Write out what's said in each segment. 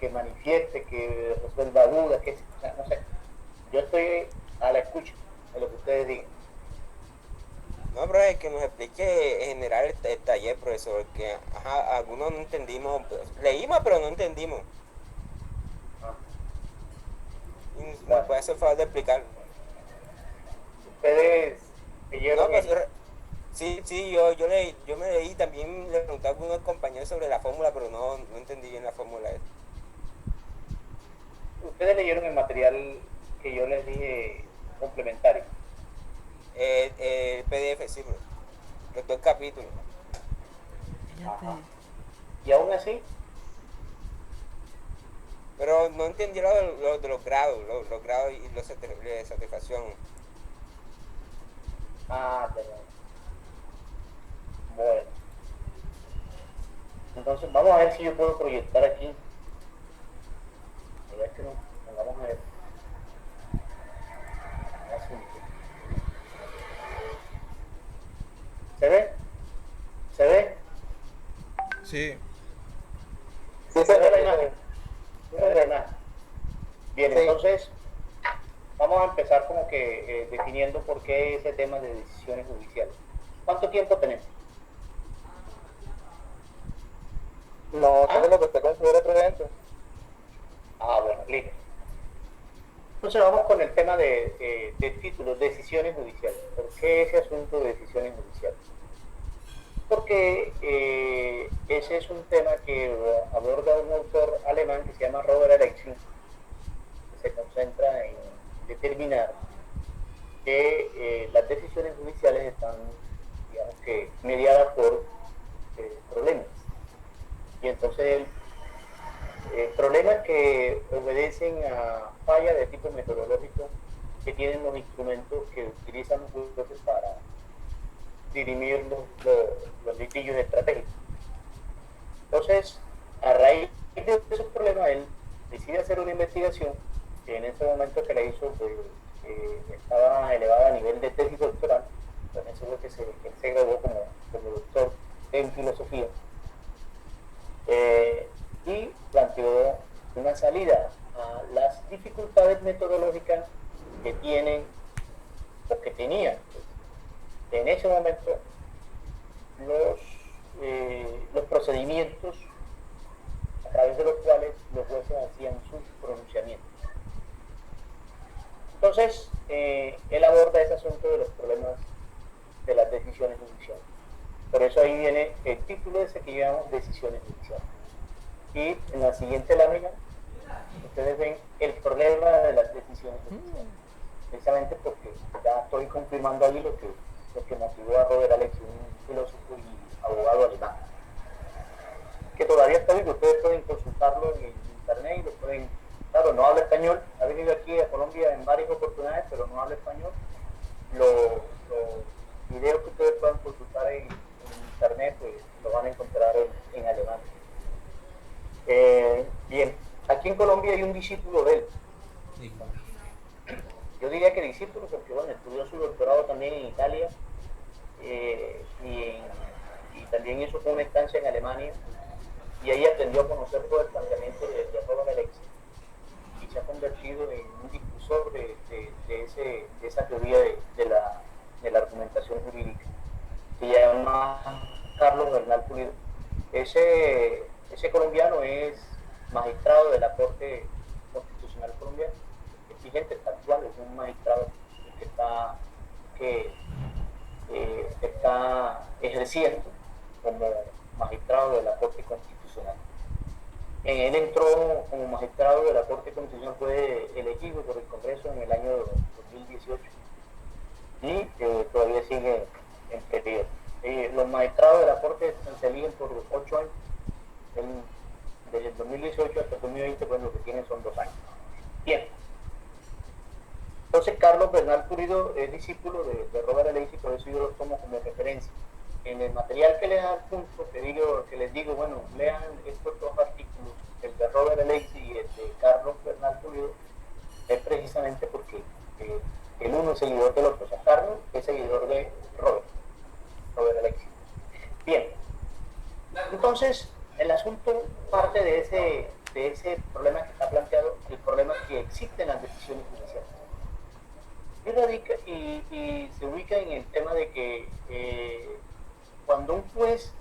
que manifieste, que resuelva dudas, que no sé. Yo estoy a la escucha de lo que ustedes digan. No, pero es que nos explique en general el taller, profesor, que ajá, algunos no entendimos, pues, leímos pero no entendimos. Ah, Y nos bueno, puede hacer favor de explicar. ustedes No, leyeron pues sí, sí, yo me leí también le pregunté a algunos compañeros sobre la fórmula, pero no entendí bien la fórmula. ustedes leyeron el material que yo les dije complementario. El PDF, sí, bro. Los dos capítulos. Ajá. Y aún así, Pero no entendí lo de los grados, los grados y de satisfacción. ya, ya. Bueno, entonces vamos a ver si yo puedo proyectar aquí. A ver que no, vamos a ver. Asunto. ¿Se ve? ¿Se ve? Sí, Sí, se ve la imagen. Se ve la imagen. Bien, Sí. entonces vamos a empezar como que definiendo por qué ese tema de decisiones judiciales. ¿Cuánto tiempo tenemos? No, ¿Ah? ¿sabes lo que usted considera prudente? Bueno, listo. Entonces vamos con el tema de títulos, decisiones judiciales. ¿Por qué ese asunto de decisiones judiciales? Porque ese es un tema que aborda un autor alemán que se llama Robert Alexin, que se concentra en determinar que las decisiones judiciales están, digamos que, mediadas por problemas. Y entonces problemas que obedecen a fallas de tipo metodológico que tienen los instrumentos que utilizan los jueces para dirimir los litigios estratégicos. Entonces, a raíz de esos problemas, él decide hacer una investigación que en ese momento que la hizo pues, estaba elevada a nivel de tesis doctoral. Con eso fue que él se graduó como doctor en filosofía. Y planteó una salida a las dificultades metodológicas que tienen o que tenían pues, en ese momento los, los procedimientos a través de los cuales los jueces hacían sus pronunciamientos. Entonces, él aborda ese asunto de los problemas de las decisiones judiciales. Por eso ahí viene el título ese que llamamos decisiones judiciales. Y en la siguiente lámina, ustedes ven el problema de las decisiones judiciales. Precisamente porque ya estoy confirmando ahí lo que motivó a Robert Alex, un filósofo y abogado alemán, que todavía está vivo. Ustedes pueden consultarlo en internet y lo pueden. Claro, no habla español, ha venido aquí a Colombia en varias oportunidades, pero no habla español. Los videos que ustedes puedan consultar en internet, pues lo van a encontrar en alemán. Bien, aquí en Colombia hay un discípulo de él. Yo diría que discípulo porque, bueno, estudió su doctorado también en Italia y también hizo una estancia en Alemania y ahí aprendió a conocer todo el planteamiento de Robert Alexis y se ha convertido en un difusor de esa teoría de la argumentación jurídica. Se llama Carlos Bernal Pulido. Ese colombiano es magistrado de la Corte Constitucional Colombiana, es vigente, actual, es un magistrado que que, está ejerciendo como magistrado de la Corte Constitucional. Él entró como magistrado de la Corte Constitucional, fue elegido por el Congreso en el año 2018 y todavía sigue en periodo. Los magistrados de la Corte se eligen por 8 años. Desde el 2018 hasta el 2020, pues lo que tienen son 2 años. Bien. Entonces, Carlos Bernal Pulido es discípulo de Robert Alexis, por eso yo lo tomo como referencia. En el material que les adjunto, que les digo, bueno, lean estos dos artículos, el de Robert Alexis y el de Carlos Bernal Pulido, es precisamente porque el uno es seguidor del otro. O sea, Carlos es seguidor de Robert Alexis. Bien, entonces el asunto parte de ese de ese problema que está planteado, el problema que existen las decisiones judiciales. Y radica y se ubica en el tema de que cuando un juez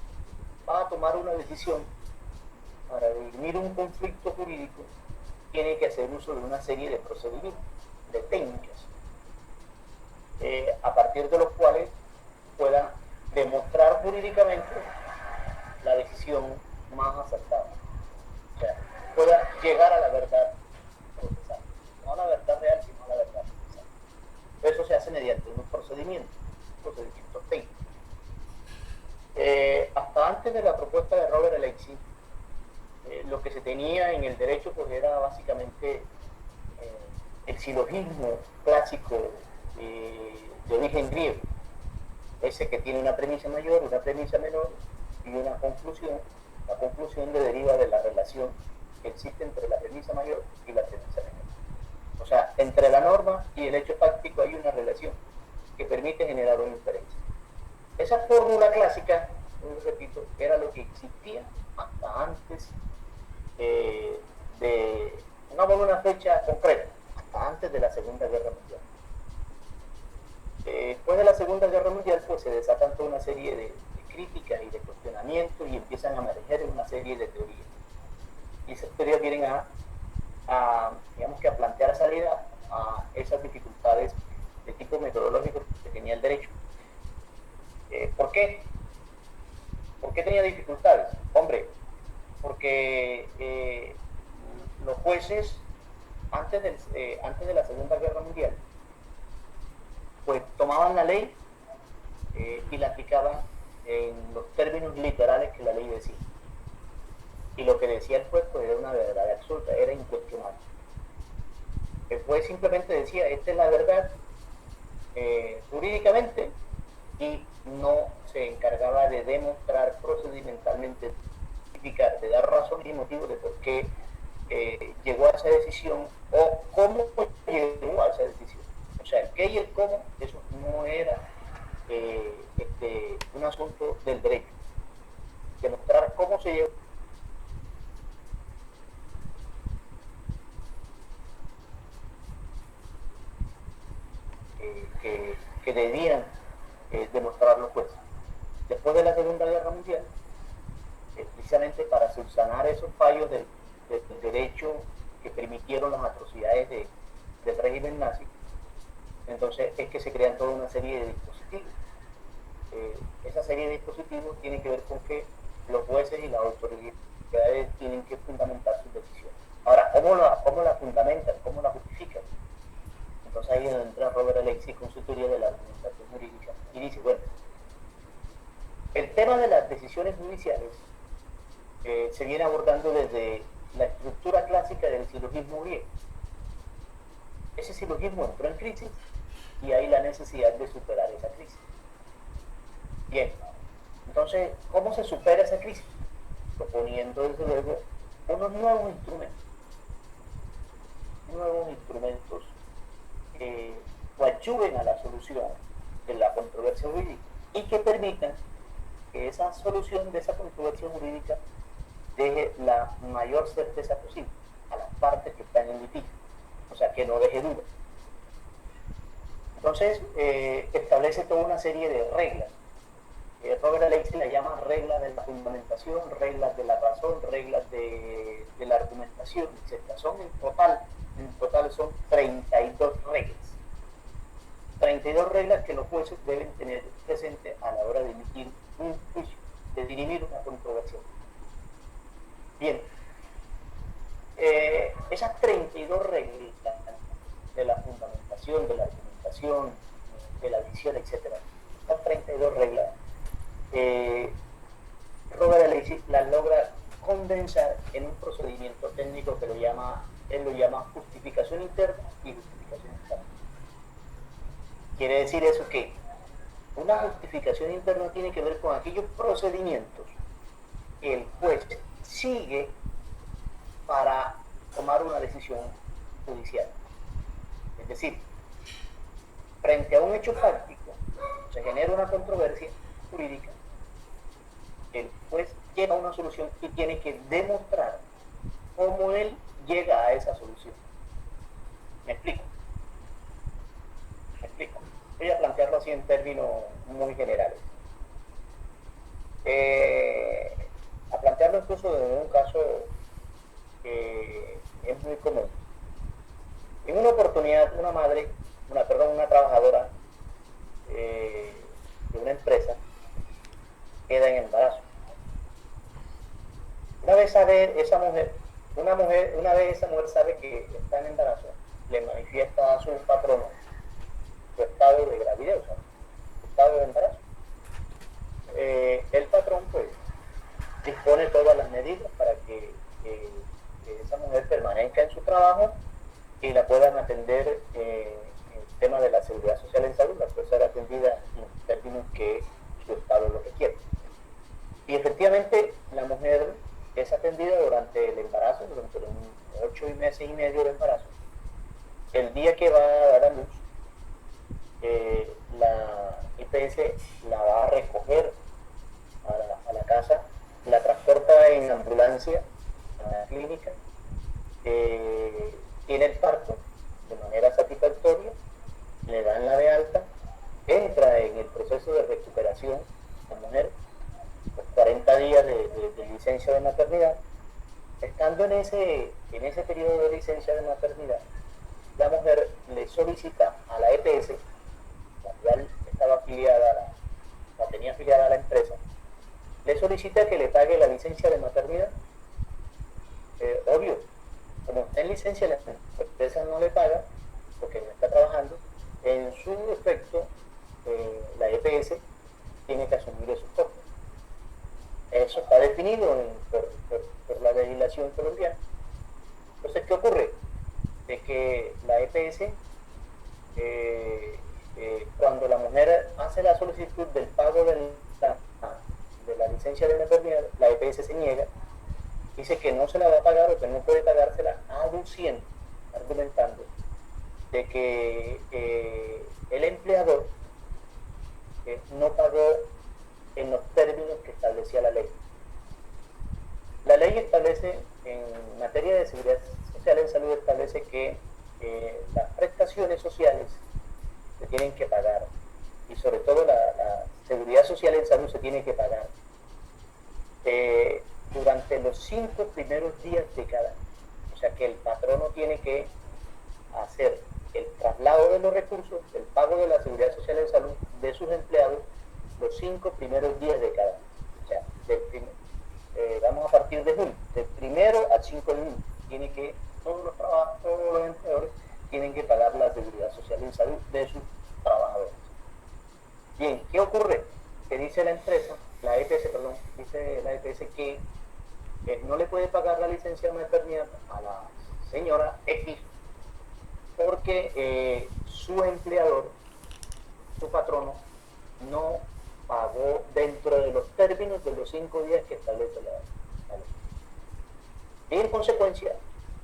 va a tomar una decisión para dirimir un conflicto jurídico, tiene que hacer uso de una serie de procedimientos, de técnicas, a partir de los cuales pueda demostrar jurídicamente la decisión más acertada. O sea, pueda llegar a la verdad procesal. No a la verdad real, sino a la verdad procesal. Eso se hace mediante unos procedimientos técnicos. Hasta antes de la propuesta de Robert Alexis, lo que se tenía en el derecho pues era básicamente el silogismo clásico de origen griego, ese que tiene una premisa mayor, una premisa menor y una conclusión. La conclusión deriva de la relación que existe entre la premisa mayor y la premisa menor. O sea, entre la norma y el hecho fáctico hay una relación que permite generar una inferencia. Esa fórmula clásica, repito, era lo que existía hasta antes de, pongamos una fecha concreta, hasta antes de la Segunda Guerra Mundial. Después de la Segunda Guerra Mundial, pues se desatan toda una serie de críticas y de cuestionamientos y empiezan a emerger una serie de teorías. Y esas teorías vienen digamos que a plantear salida a esas dificultades de tipo metodológico que tenía el derecho. ¿Por qué? ¿Por qué tenía dificultades? Hombre, porque los jueces, antes de la Segunda Guerra Mundial, pues tomaban la ley y la aplicaban en los términos literales que la ley decía. Y lo que decía el juez pues era una verdad absoluta, era incuestionable. El juez simplemente decía, esta es la verdad jurídicamente, y no se encargaba de demostrar procedimentalmente, de dar razones y motivos de por qué llegó a esa decisión o cómo llegó a esa decisión. O sea, el qué y el cómo, eso no era un asunto del derecho. Demostrar cómo se llegó que debían demostrar los jueces. Después de la Segunda Guerra Mundial, precisamente para subsanar esos fallos del derecho que permitieron las atrocidades del régimen nazi, entonces es que se crean toda una serie de dispositivos. Esa serie de dispositivos tiene que ver con que los jueces y las autoridades tienen que fundamentar sus decisiones. Ahora, ¿cómo la fundamentan? ¿Cómo la justifican? Entonces ahí es donde entra Robert Alexis con su teoría de la argumentación jurídica y dice, bueno, el tema de las decisiones judiciales se viene abordando desde la estructura clásica del silogismo griego. Ese silogismo entró en crisis y hay la necesidad de superar esa crisis. Bien, entonces, ¿cómo se supera esa crisis? Proponiendo desde luego unos nuevos instrumentos que coadyuven a la solución de la controversia jurídica y que permitan que esa solución de esa controversia jurídica deje la mayor certeza posible a las partes que están en litigio, o sea, que no deje duda. Entonces, establece toda una serie de reglas. Robert Alexis la llama reglas de la fundamentación, reglas de la razón, reglas de la argumentación, etc. En total son 32 reglas. 32 reglas que los jueces deben tener presentes a la hora de emitir un juicio, de dirimir una controversia. Bien, esas 32 reglas de la fundamentación, de la argumentación, de la visión, etc. Estas 32 reglas, Robert Alexis las logra condensar en un procedimiento técnico que él lo llama justificación interna y justificación externa. Quiere decir eso que una justificación interna tiene que ver con aquellos procedimientos que el juez sigue para tomar una decisión judicial. Es decir, frente a un hecho fáctico, se genera una controversia jurídica, el juez llega a una solución y tiene que demostrar cómo él llega a esa solución. Me explico. Me explico. Voy a plantearlo así en términos muy generales. A plantearlo incluso en un caso que es muy común. En una oportunidad, una trabajadora de una empresa queda en embarazo. Una vez esa mujer sabe que está en embarazo, le manifiesta a su patrono su estado de gravidez, o sea, su estado de embarazo. El patrón pues dispone todas las medidas para que esa mujer permanezca en su trabajo y la puedan atender el tema de la seguridad social en salud, la puede ser atendida en los términos que su estado lo requiere. Y efectivamente la mujer es atendida durante el embarazo, durante los 8 meses y medio de embarazo. El día que va a dar a luz, la IPS la va a recoger a la casa, la transporta en ambulancia a la clínica, tiene el parto de manera satisfactoria, le dan la de alta, entra en el proceso de recuperación la mujer, los 40 días de licencia de maternidad. Estando en ese periodo de licencia de maternidad, la mujer le solicita a la EPS, la cual la tenía afiliada a la empresa, le solicita que le pague la licencia de maternidad. Obvio, como está en licencia, la empresa no le paga porque no está trabajando. En su efecto, la EPS tiene que asumir esos costos. Eso está definido por la legislación colombiana. Entonces, ¿qué ocurre? De que la EPS, cuando la mujer hace la solicitud del pago de la licencia de maternidad, la EPS se niega, dice que no se la va a pagar o que no puede pagársela, argumentando de que el empleador no pagó en los términos que establecía la ley. La ley establece, en materia de seguridad social en salud, establece que las prestaciones sociales se tienen que pagar, y sobre todo la seguridad social en salud se tiene que pagar durante los 5 primeros días de cada año. O sea que el patrono tiene que hacer el traslado de los recursos, el pago de la seguridad social en salud de sus empleados los 5 primeros días de cada año. O sea, vamos a partir de junio, del 1 al 5 de junio, todos los empleadores tienen que pagar la seguridad social en salud de sus trabajadores. Bien, ¿qué ocurre? Que dice la empresa, dice la EPS que no le puede pagar la licencia de maternidad a la señora X porque su empleador, su patrono, no pagó dentro de los términos de los 5 días que establece la ley. Y en consecuencia,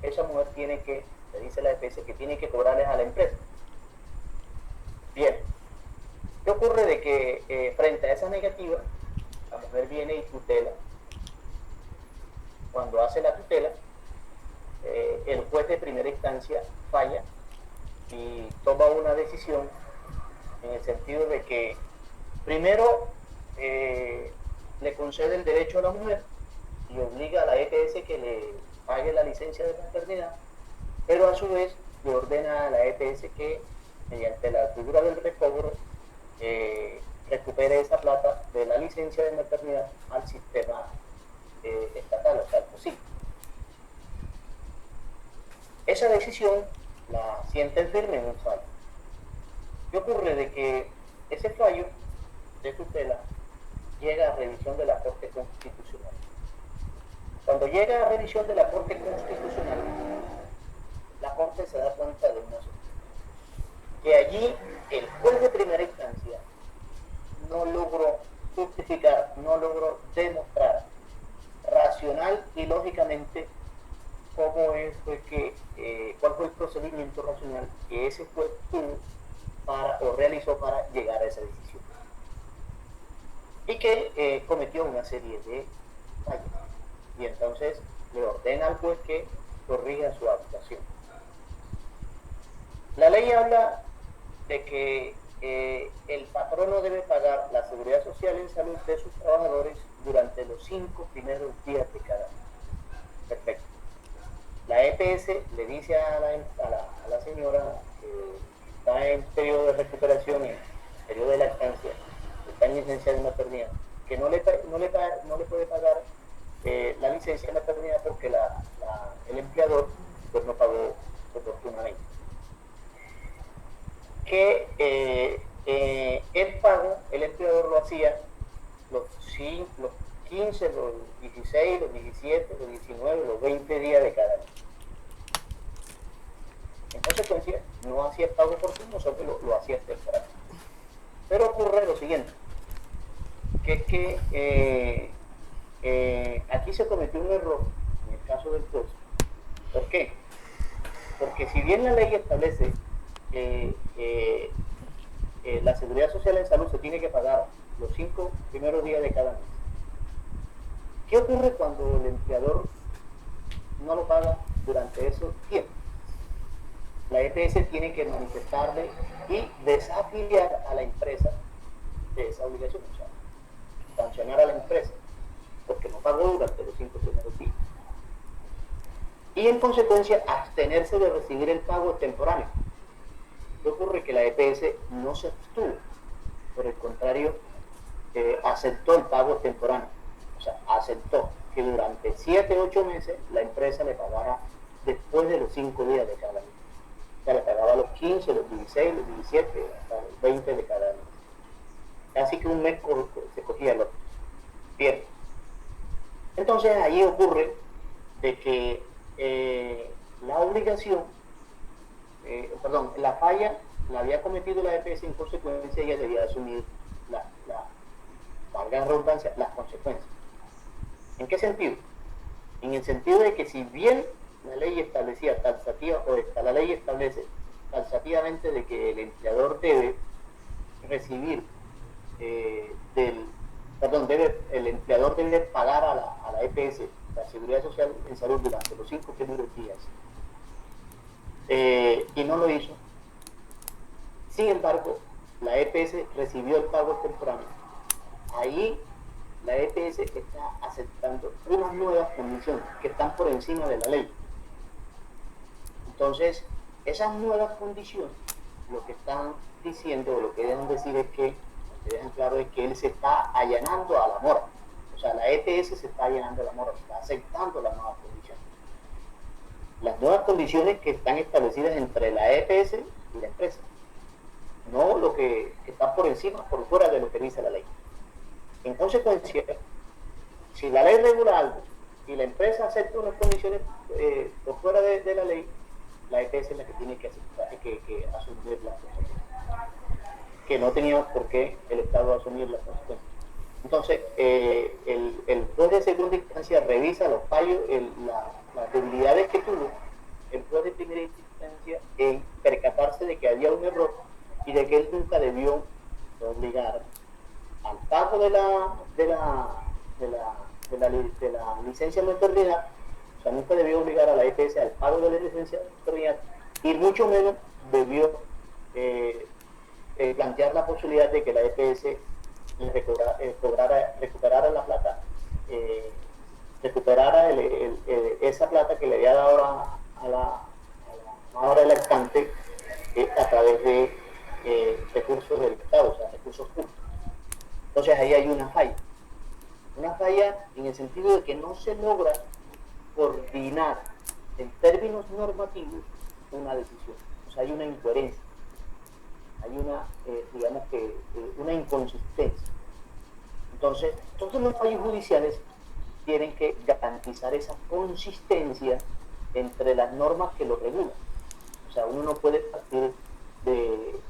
esa mujer le dice la EPS que tiene que cobrarles a la empresa. Bien, ¿qué ocurre? De que frente a esa negativa, la mujer viene y tutela. Cuando hace la tutela, el juez de primera instancia falla y toma una decisión en el sentido de que primero le concede el derecho a la mujer y obliga a la EPS que le pague la licencia de maternidad, pero a su vez le ordena a la EPS que mediante la figura del recobro recupere esa plata de la licencia de maternidad al sistema estatal, o sea, al COSIC. Esa decisión la sienten firme en un fallo. ¿Qué ocurre? De que ese fallo de tutela llega a revisión de la Corte Constitucional. Cuando llega a revisión de la Corte Constitucional, la Corte se da cuenta de una cosa, que allí el juez de primera instancia no logró justificar, no logró demostrar racional y lógicamente cuál fue el procedimiento racional que ese juez tuvo o realizó para llegar a esa decisión. Y que cometió una serie de fallos. Y entonces le ordena al juez que corrija su actuación. La ley habla de que el patrono debe pagar la seguridad social en salud de sus trabajadores durante los 5 primeros días de cada mes. Perfecto. La EPS le dice a la señora que está en periodo de recuperación, en periodo de lactancia, que está en licencia de maternidad, que no le puede pagar la licencia de maternidad porque el empleador pues no pagó oportunamente. Que el pago, el empleador lo hacía los 15, los 16, los 17, los 19, los 20 días de cada mes. En consecuencia, no hacía el pago oportuno, solo lo hacía temprano. Pero ocurre lo siguiente, que es que aquí se cometió un error en el caso del juez. ¿Por qué? Porque si bien la ley establece que la seguridad social en salud se tiene que pagar los 5 primeros días de cada mes, ¿qué ocurre cuando el empleador no lo paga durante esos tiempos? La EPS tiene que manifestarle y desafiliar a la empresa de esa obligación, o sea, sancionar a la empresa porque no pagó durante los 5 primeros días. Y en consecuencia, abstenerse de recibir el pago temporáneo. ¿Qué ocurre? Que la EPS no se abstuvo, por el contrario, aceptó el pago temporáneo. O sea, aceptó que durante 7 u 8 meses la empresa le pagara después de los 5 días de cada mes. O sea, le pagaba los 15, los 16, los 17, hasta los 20 de cada mes. Así que un mes se cogía el otro. Bien. Entonces ahí ocurre de que la obligación, la falla la había cometido la EPS, en consecuencia ella debía asumir valga la redundancia, las consecuencias. ¿En qué sentido? En el sentido de que si bien la ley establecía taxativa, la ley establece taxativamente de que el empleador debe recibir el empleador debe pagar a la EPS, la Seguridad Social en Salud, durante los 5 primeros días, y no lo hizo. Sin embargo, la EPS recibió el pago temprano. Ahí la EPS está aceptando unas nuevas condiciones que están por encima de la ley. Entonces, esas nuevas condiciones, lo que están diciendo, o lo que dejan decir es que, lo que dejan claro es que él se está allanando a la mora. O sea, la EPS se está allanando a la mora, está aceptando las nuevas condiciones. Las nuevas condiciones que están establecidas entre la EPS y la empresa. No lo que está por encima, por fuera de lo que dice la ley. En consecuencia, si la ley regula algo y la empresa acepta unas condiciones por fuera de la ley, la EPS es la que tiene que asumir las consecuencias. Que no tenía por qué el Estado asumir las consecuencias. Entonces, el juez de segunda instancia revisa los fallos, las debilidades que tuvo el juez de primera instancia en percatarse de que había un error y de que él nunca debió obligar al pago de la licencia de maternidad. O sea, nunca debió obligar a la EPS al pago de la licencia de maternidad, y mucho menos debió plantear la posibilidad de que la EPS recuperara la plata, recuperara esa plata que le había dado a la madre lactante a través de recursos del Estado, o sea, recursos públicos. Entonces ahí hay una falla en el sentido de que no se logra coordinar en términos normativos una decisión. O sea, hay una incoherencia, hay una inconsistencia. Entonces, todos los fallos judiciales tienen que garantizar esa consistencia entre las normas que lo regulan. O sea, uno no puede partir de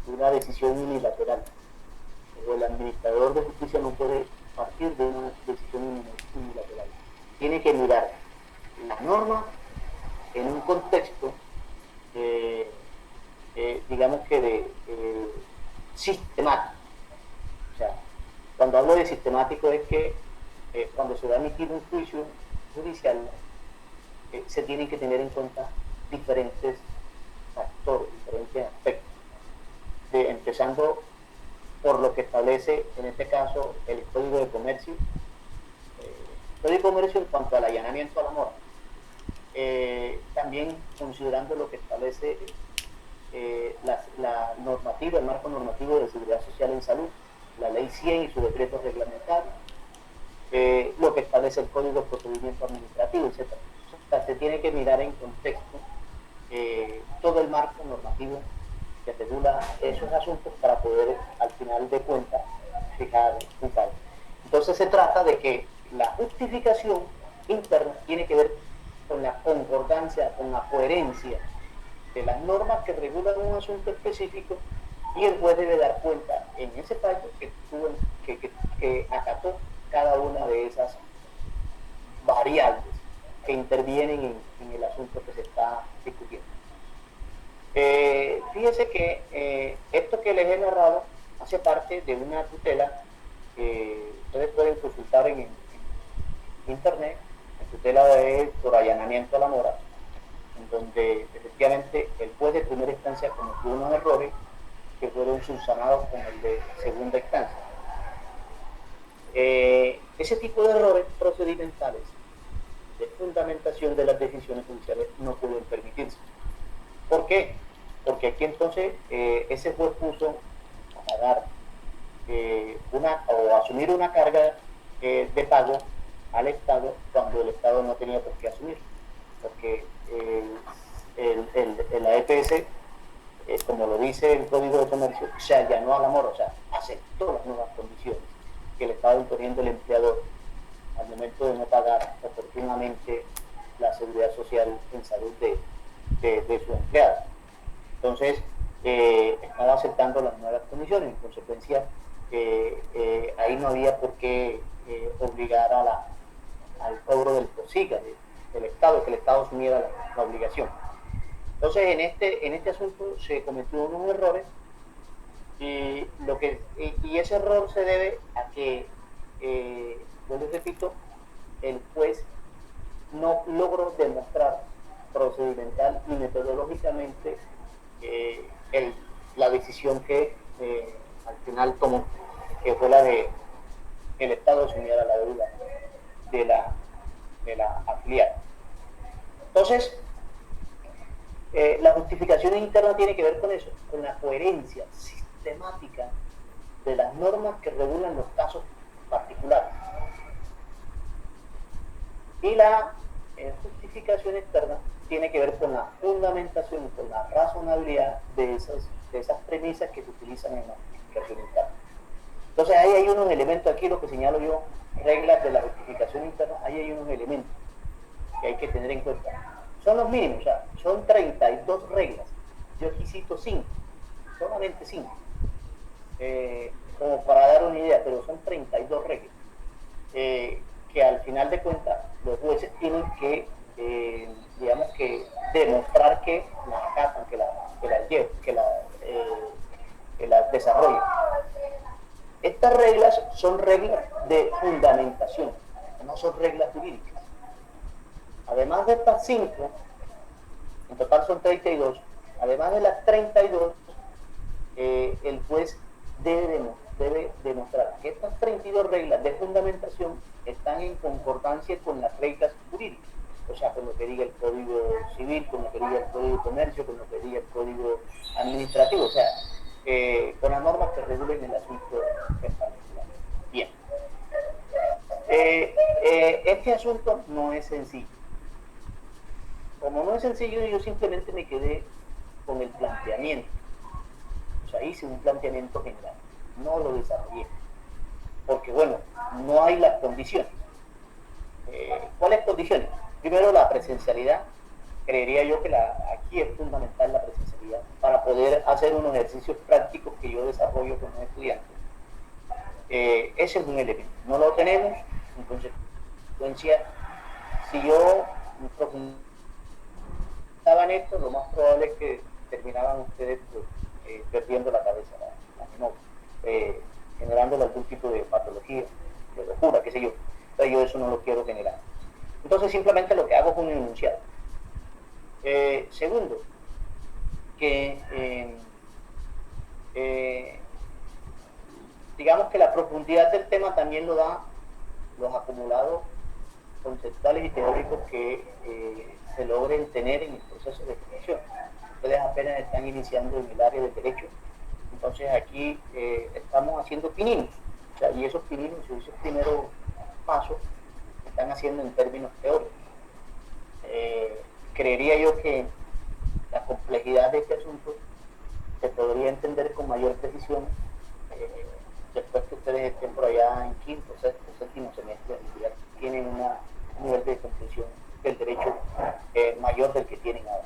una decisión unilateral. O el administrador de justicia no puede partir de una decisión unilateral. Tiene que mirar la norma en un contexto, digamos que sistemático. O sea, cuando hablo de sistemático es que cuando se va a emitir un juicio judicial, se tienen que tener en cuenta diferentes factores, diferentes aspectos, empezando por lo que establece en este caso el Código de Comercio. Código de Comercio en cuanto al allanamiento a la mora. También considerando lo que establece la normativa, el marco normativo de seguridad social en salud, la ley 100 y su decreto reglamentario, lo que establece el Código de Procedimiento Administrativo, etc. O sea, se tiene que mirar en contexto todo el marco normativo que regula esos asuntos para poder, al final de cuentas, fijar un fallo. Entonces se trata de que la justificación interna tiene que ver con la concordancia, con la coherencia de las normas que regulan un asunto específico, y el juez debe dar cuenta en ese fallo que acató cada una de esas variables que intervienen en el asunto que se está discutiendo. Fíjese que esto que les he narrado hace parte de una tutela que ustedes pueden consultar en internet. La tutela es por allanamiento a la mora, en donde efectivamente el juez de primera instancia cometió unos errores que fueron subsanados con el de segunda instancia. Ese tipo de errores procedimentales de fundamentación de las decisiones judiciales no pueden permitirse. ¿Por qué? Porque aquí entonces ese juez puso a pagar o asumir una carga de pago al Estado cuando el Estado no tenía por qué asumir, porque la EPS, como lo dice el Código de Comercio, se allanó a la mora, o sea, aceptó las nuevas condiciones que le estaba imponiendo el empleador al momento de no pagar oportunamente la seguridad social en salud de su empleado. Entonces, estaba aceptando las nuevas condiciones. En consecuencia, ahí no había por qué obligar al cobro del POSIGA del Estado, que el Estado asumiera la obligación. Entonces, en este asunto se cometieron unos errores, y ese error se debe a que, yo les repito, el juez no logró demostrar procedimental y metodológicamente la decisión que al final tomó, que fue la de que el Estado asumiera la deuda de la afiliada. Entonces, la justificación interna tiene que ver con eso, con la coherencia sistemática de las normas que regulan los casos particulares. Y la justificación externa tiene que ver con la fundamentación, con la razonabilidad de esas premisas que se utilizan en la justificación interna. Entonces ahí hay unos elementos, aquí lo que señalo yo, reglas de la justificación interna, ahí hay unos elementos que hay que tener en cuenta. Son los mínimos, o sea, son 32 reglas. Yo aquí cito 5, solamente 5, como para dar una idea, pero son 32 reglas que al final de cuentas los jueces tienen que, digamos que, demostrar que las acatan, que las desarrollan. Estas reglas son reglas de fundamentación, no son reglas jurídicas. Además de estas 5, en total son 32, además de las 32, el juez debe demostrar que estas 32 reglas de fundamentación están en concordancia con las reglas jurídicas, o sea, con lo que diga el Código Civil, con lo que diga el Código de Comercio, con lo que diga el Código Administrativo, o sea, con las normas que regulen el asunto en particular. Bien. Este asunto no es sencillo. Como no es sencillo, yo simplemente me quedé con el planteamiento. O sea, hice un planteamiento general, no lo desarrollé. Porque, bueno, no hay las condiciones. ¿Cuáles condiciones? Primero, la presencialidad. Creería yo que aquí es fundamental la presencialidad para poder hacer unos ejercicios prácticos que yo desarrollo con los estudiantes. Ese es un elemento. No lo tenemos, en consecuencia, si yo profundizaba en esto, lo más probable es que terminaban ustedes perdiendo la cabeza, generando algún tipo de patología, de locura, qué sé yo. Pero yo eso no lo quiero generar. Entonces simplemente lo que hago es un enunciado. Segundo, que digamos que la profundidad del tema también lo da los acumulados conceptuales y teóricos que se logren tener en el proceso de formación. Ustedes apenas están iniciando en el área del derecho, entonces aquí estamos haciendo pininos, o sea, y esos pininos, esos primeros pasos, se están haciendo en términos teóricos. Creería yo que la complejidad de este asunto se podría entender con mayor precisión después que ustedes estén por allá en quinto, sexto, séptimo semestre, y ya tienen un nivel de comprensión del derecho mayor del que tienen ahora.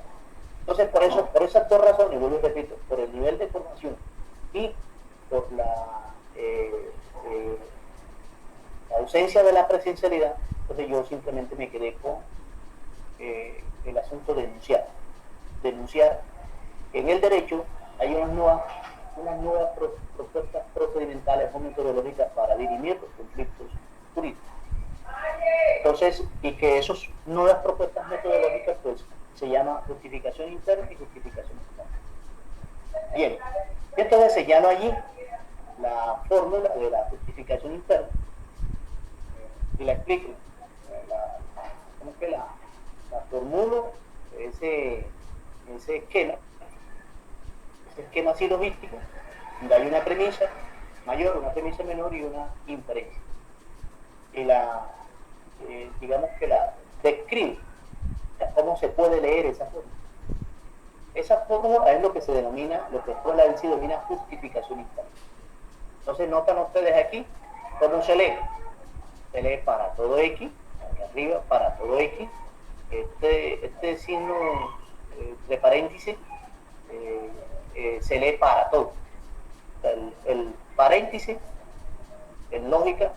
Entonces, por esas dos razones, vuelvo y repito, por el nivel de formación y por la ausencia de la presencialidad, entonces yo simplemente me quedé con el asunto de denunciar. En el derecho hay unas nuevas propuestas procedimentales o metodológicas para dirimir los conflictos jurídicos. Entonces, y que esas nuevas propuestas metodológicas pues se llama justificación interna y justificación externa. Bien, entonces señalo allí la fórmula de la justificación interna y la explico. ¿Cómo que la formulo? Ese esquema así logístico, donde hay una premisa mayor, una premisa menor y una inferencia. Y digamos que la describe, cómo se puede leer esa fórmula. Esa fórmula es lo que se denomina, lo que después la se denomina justificación interna. Entonces notan ustedes aquí cómo se lee. Se lee para todo X, aquí arriba para todo X, este signo de paréntesis se lee para todo. O sea, el paréntesis en lógica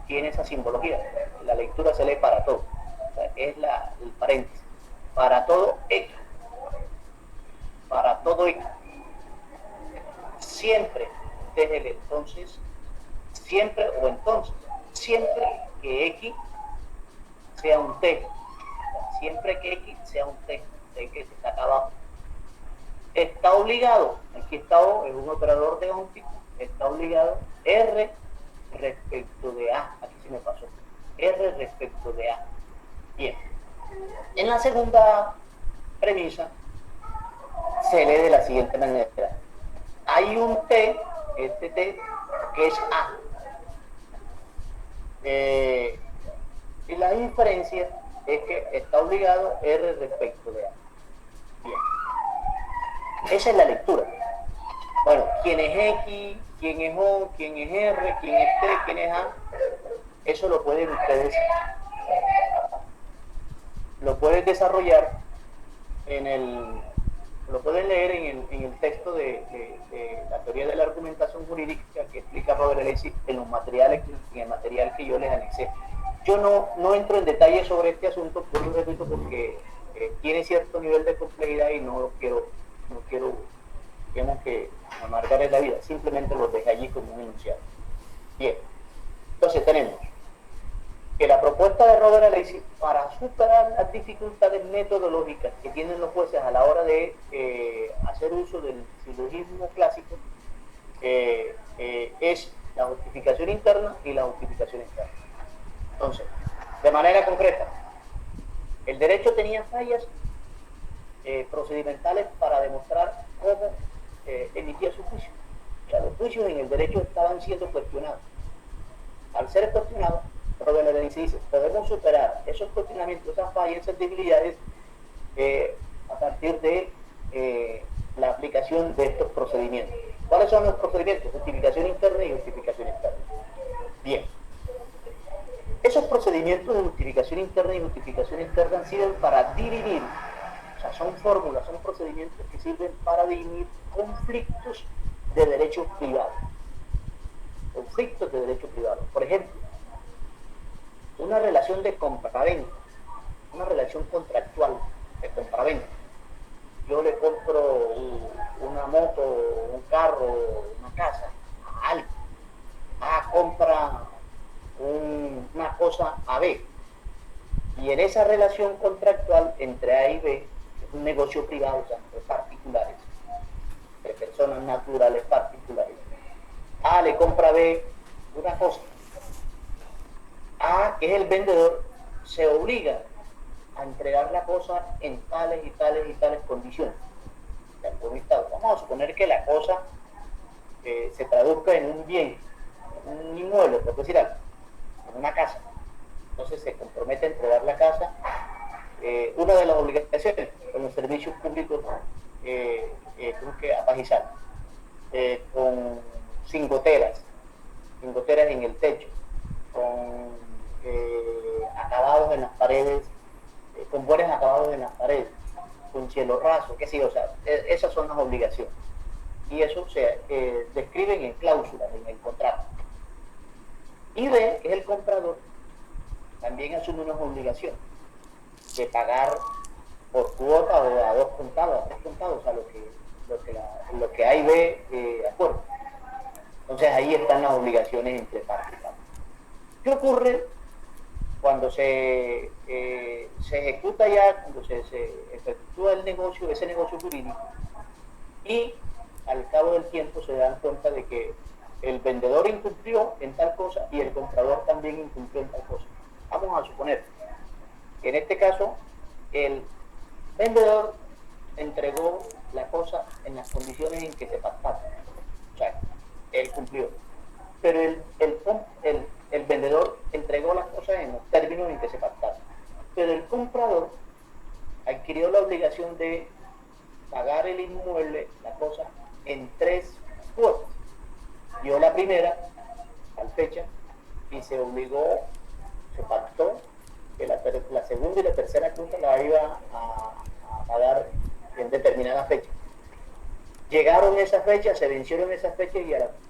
tiene esa simbología. La lectura se lee para todo. O sea, es el paréntesis. Para todo X. Para todo X. Siempre, desde el entonces, siempre o entonces, siempre que X sea un T. Siempre que X sea un T. T que está acá abajo. Está obligado, aquí está O, es un operador de óptico, está obligado R respecto de A, aquí se me pasó, R respecto de A. Bien, en la segunda premisa se lee de la siguiente manera. Hay un T, este T, que es A. Y la inferencia es que está obligado R respecto de A. Bien. Esa es la lectura. Bueno, quién es X, quién es O, quién es R, quién es T, quién es A, eso lo pueden ustedes, lo pueden desarrollar lo pueden leer en el texto de la teoría de la argumentación jurídica que explica Robert Alexis en el material que yo les anexé. Yo no entro en detalle sobre este asunto, por lo repito, porque tiene cierto nivel de complejidad y no quiero digamos que amargarles la vida, simplemente los dejé allí como un enunciado. Bien, entonces tenemos que la propuesta de Robert Alexis para superar las dificultades metodológicas que tienen los jueces a la hora de hacer uso del silogismo clásico es la justificación interna y la justificación externa. Entonces, de manera concreta, el derecho tenía fallas procedimentales para demostrar cómo emitía su juicio. O sea, los juicios en el derecho estaban siendo cuestionados. Al ser cuestionados, Robert Alexis dice, podemos superar esos cuestionamientos, esas fallas, esas debilidades a partir de la aplicación de estos procedimientos. ¿Cuáles son los procedimientos? Justificación interna y justificación externa. Bien. Esos procedimientos de justificación interna y justificación externa sirven para dirimir, o sea, son fórmulas, son procedimientos que sirven para dirimir conflictos de derecho privado. Conflictos de derecho privado. Por ejemplo, una relación de compraventa, una relación contractual de compraventa. Yo le compro una moto, un carro, una casa a alguien. A compra una cosa a B. Y en esa relación contractual entre A y B, que es un negocio privado, o sea, entre particulares, entre personas naturales particulares, A le compra a B una cosa. A, que es el vendedor, se obliga a entregar la cosa en tales y tales y tales condiciones. Vamos a suponer que la cosa se traduzca en un bien, en un inmueble, por decir algo, en una casa. Entonces se compromete a entregar la casa. Una de las obligaciones con los servicios públicos, creo que apagizar, con sin goteras en el techo, con acabados en las paredes, con buenos acabados en las paredes, con cielo raso, qué sé yo, o sea, esas son las obligaciones. Y eso se describen en cláusulas, en el contrato. Y B, que es el comprador, también asume unas obligaciones de pagar por cuota o a 2 contados, a 3 contados, o sea, lo que A y B acuerdan. Entonces ahí están las obligaciones entre partes. ¿Qué ocurre cuando se ejecuta ya, cuando se efectúa el negocio, ese negocio jurídico, y al cabo del tiempo se dan cuenta de que el vendedor incumplió en tal cosa y el comprador también incumplió en tal cosa? Vamos a suponer que en este caso el vendedor entregó la cosa en las condiciones en que se pactaron, o sea, él cumplió, pero el vendedor entregó las cosas en los términos en que se pactaron, pero el comprador adquirió la obligación de pagar el inmueble, la cosa, en 3 cuotas. Dio la primera, al fecha, y se obligó, se pactó que la segunda y la tercera cuota la iba a pagar en determinada fecha. Llegaron esas fechas, se vencieron esas fechas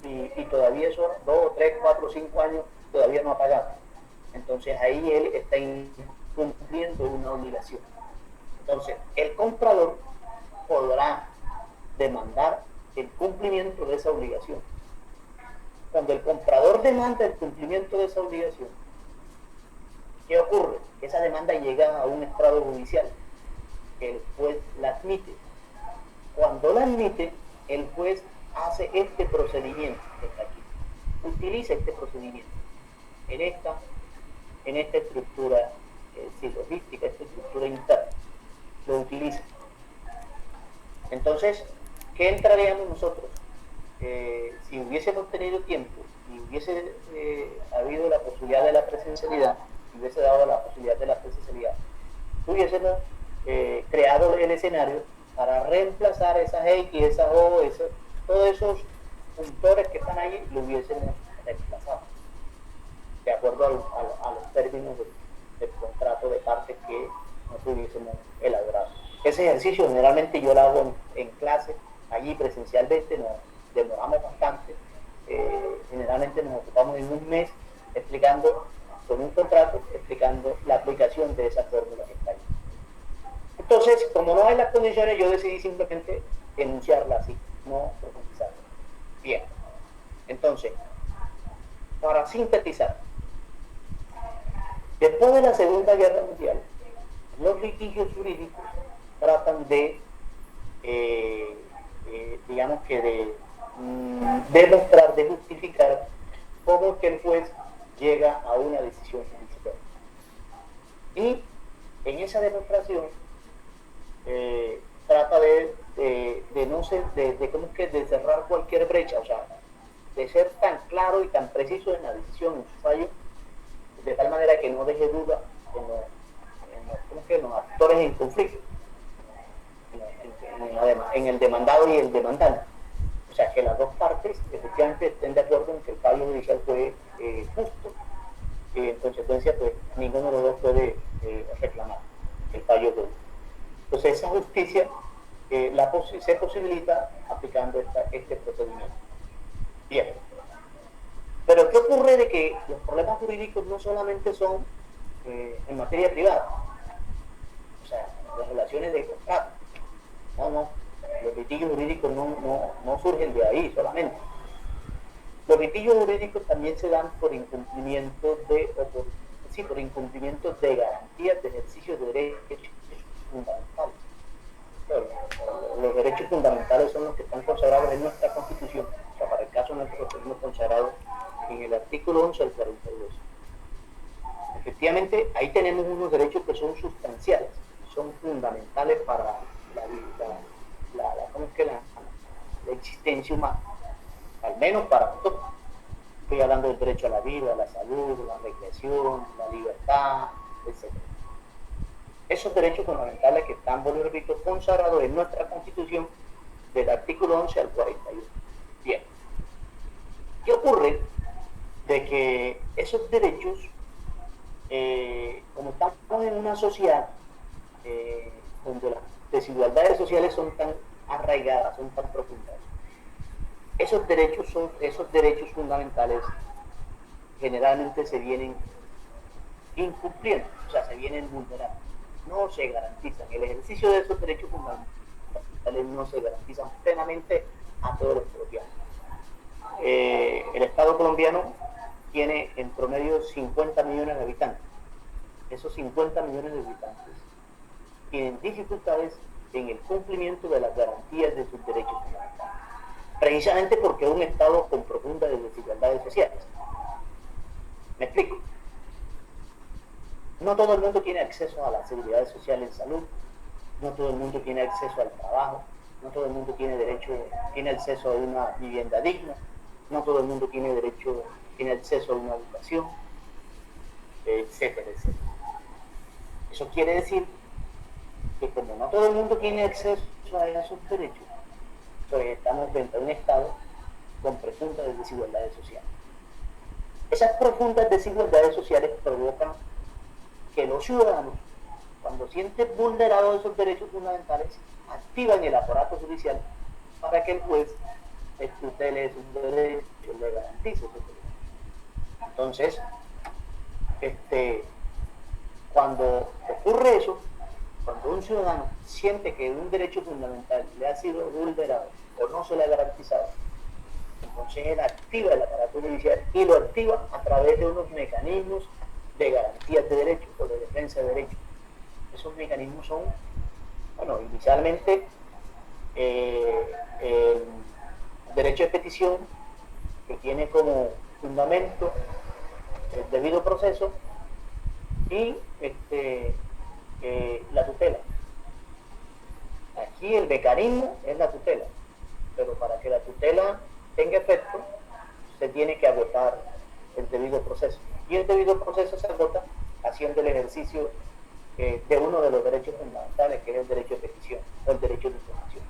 y todavía son 2, 3, 4, 5 años, todavía no ha pagado. Entonces ahí él está incumpliendo una obligación. Entonces el comprador podrá demandar el cumplimiento de esa obligación. Cuando el comprador demanda el cumplimiento de esa obligación, ¿qué ocurre? Esa demanda llega a un estrado judicial. El juez la admite. Cuando la admite, el juez hace este procedimiento que está aquí. Utiliza este procedimiento en esta estructura logística, esta estructura interna. Lo utiliza. Entonces, ¿qué entraríamos nosotros? Si hubiésemos tenido tiempo y hubiese habido la posibilidad de la presencialidad, si hubiese dado la posibilidad de la presencialidad, hubiésemos creado el escenario para reemplazar esas X, esas O, todos esos puntores que están ahí, lo hubiésemos reemplazado, de acuerdo a los términos del contrato de partes que nosotros hubiésemos elaborado. Ese ejercicio generalmente yo lo hago en clase, allí presencialmente, nos demoramos bastante, generalmente nos ocupamos en un mes explicando, con un contrato, explicando la aplicación de esa fórmula que está ahí. Entonces, como no hay las condiciones, yo decidí simplemente enunciarla así, no profundizarla. Bien, entonces, para sintetizar, después de la Segunda Guerra Mundial, los litigios jurídicos tratan de, digamos que de demostrar, de justificar cómo es que el juez llega a una decisión judicial. Y en esa demostración trata de cerrar cualquier brecha, o sea, de ser tan claro y tan preciso en la decisión, en su fallo, de tal manera que no deje duda en los actores en conflicto, en el demandado y el demandante. O sea, que las dos partes efectivamente estén de acuerdo en que el fallo judicial fue justo, y en consecuencia pues ninguno de los dos puede reclamar el fallo justo. Entonces esa justicia se posibilita aplicando este procedimiento. Bien. Pero ¿qué ocurre de que los problemas jurídicos no solamente son en materia privada? O sea, las relaciones de contrato. No. Los litigios jurídicos no surgen de ahí solamente. Los litigios jurídicos también se dan por incumplimiento sí, por incumplimiento de garantías de ejercicio de derechos fundamentales. Pero los derechos fundamentales son los que están consagrados en nuestra Constitución. O sea, para el caso nuestro los tenemos consagrados en el artículo 11 al 42. Efectivamente, ahí tenemos unos derechos que son sustanciales, son fundamentales para la existencia humana, al menos para nosotros. Estoy hablando del derecho a la vida, a la salud, a la recreación, la libertad, etc. Esos derechos fundamentales que están, vuelvo y repito, consagrados en nuestra Constitución del artículo 11 al 41. Bien. ¿Qué ocurre? De que esos derechos, como estamos en una sociedad donde las desigualdades sociales son tan arraigadas, son tan profundas, esos derechos fundamentales generalmente se vienen incumpliendo, o sea, se vienen vulnerando, no se garantizan. El ejercicio de esos derechos fundamentales no se garantizan plenamente a todos los colombianos. El Estado colombiano tiene en promedio 50 millones de habitantes. Esos 50 millones de habitantes tienen dificultades en el cumplimiento de las garantías de sus derechos fundamentales, precisamente porque es un Estado con profundas desigualdades sociales. Me explico. No todo el mundo tiene acceso a la seguridad social en salud, no todo el mundo tiene acceso al trabajo, no todo el mundo tiene acceso a una vivienda digna, no todo el mundo tiene acceso a una educación, etcétera, etcétera. Eso quiere decir que como no todo el mundo tiene acceso a esos derechos, pues estamos frente a un Estado con profundas desigualdades sociales. Esas profundas desigualdades sociales provocan que los ciudadanos, cuando sienten vulnerados esos derechos fundamentales, activan el aparato judicial para que el juez les tutele sus derechos, le garantice sus derechos. Entonces, cuando ocurre eso, cuando un ciudadano siente que un derecho fundamental le ha sido vulnerado o no se le ha garantizado, entonces él activa el aparato judicial y lo activa a través de unos mecanismos de garantías de derechos o de defensa de derechos. Esos mecanismos son, bueno, inicialmente el derecho de petición, que tiene como fundamento el debido proceso, y la tutela. Aquí el mecanismo es la tutela, pero para que la tutela tenga efecto se tiene que agotar el debido proceso, y el debido proceso se agota haciendo el ejercicio de uno de los derechos fundamentales, que es el derecho de petición o el derecho de información.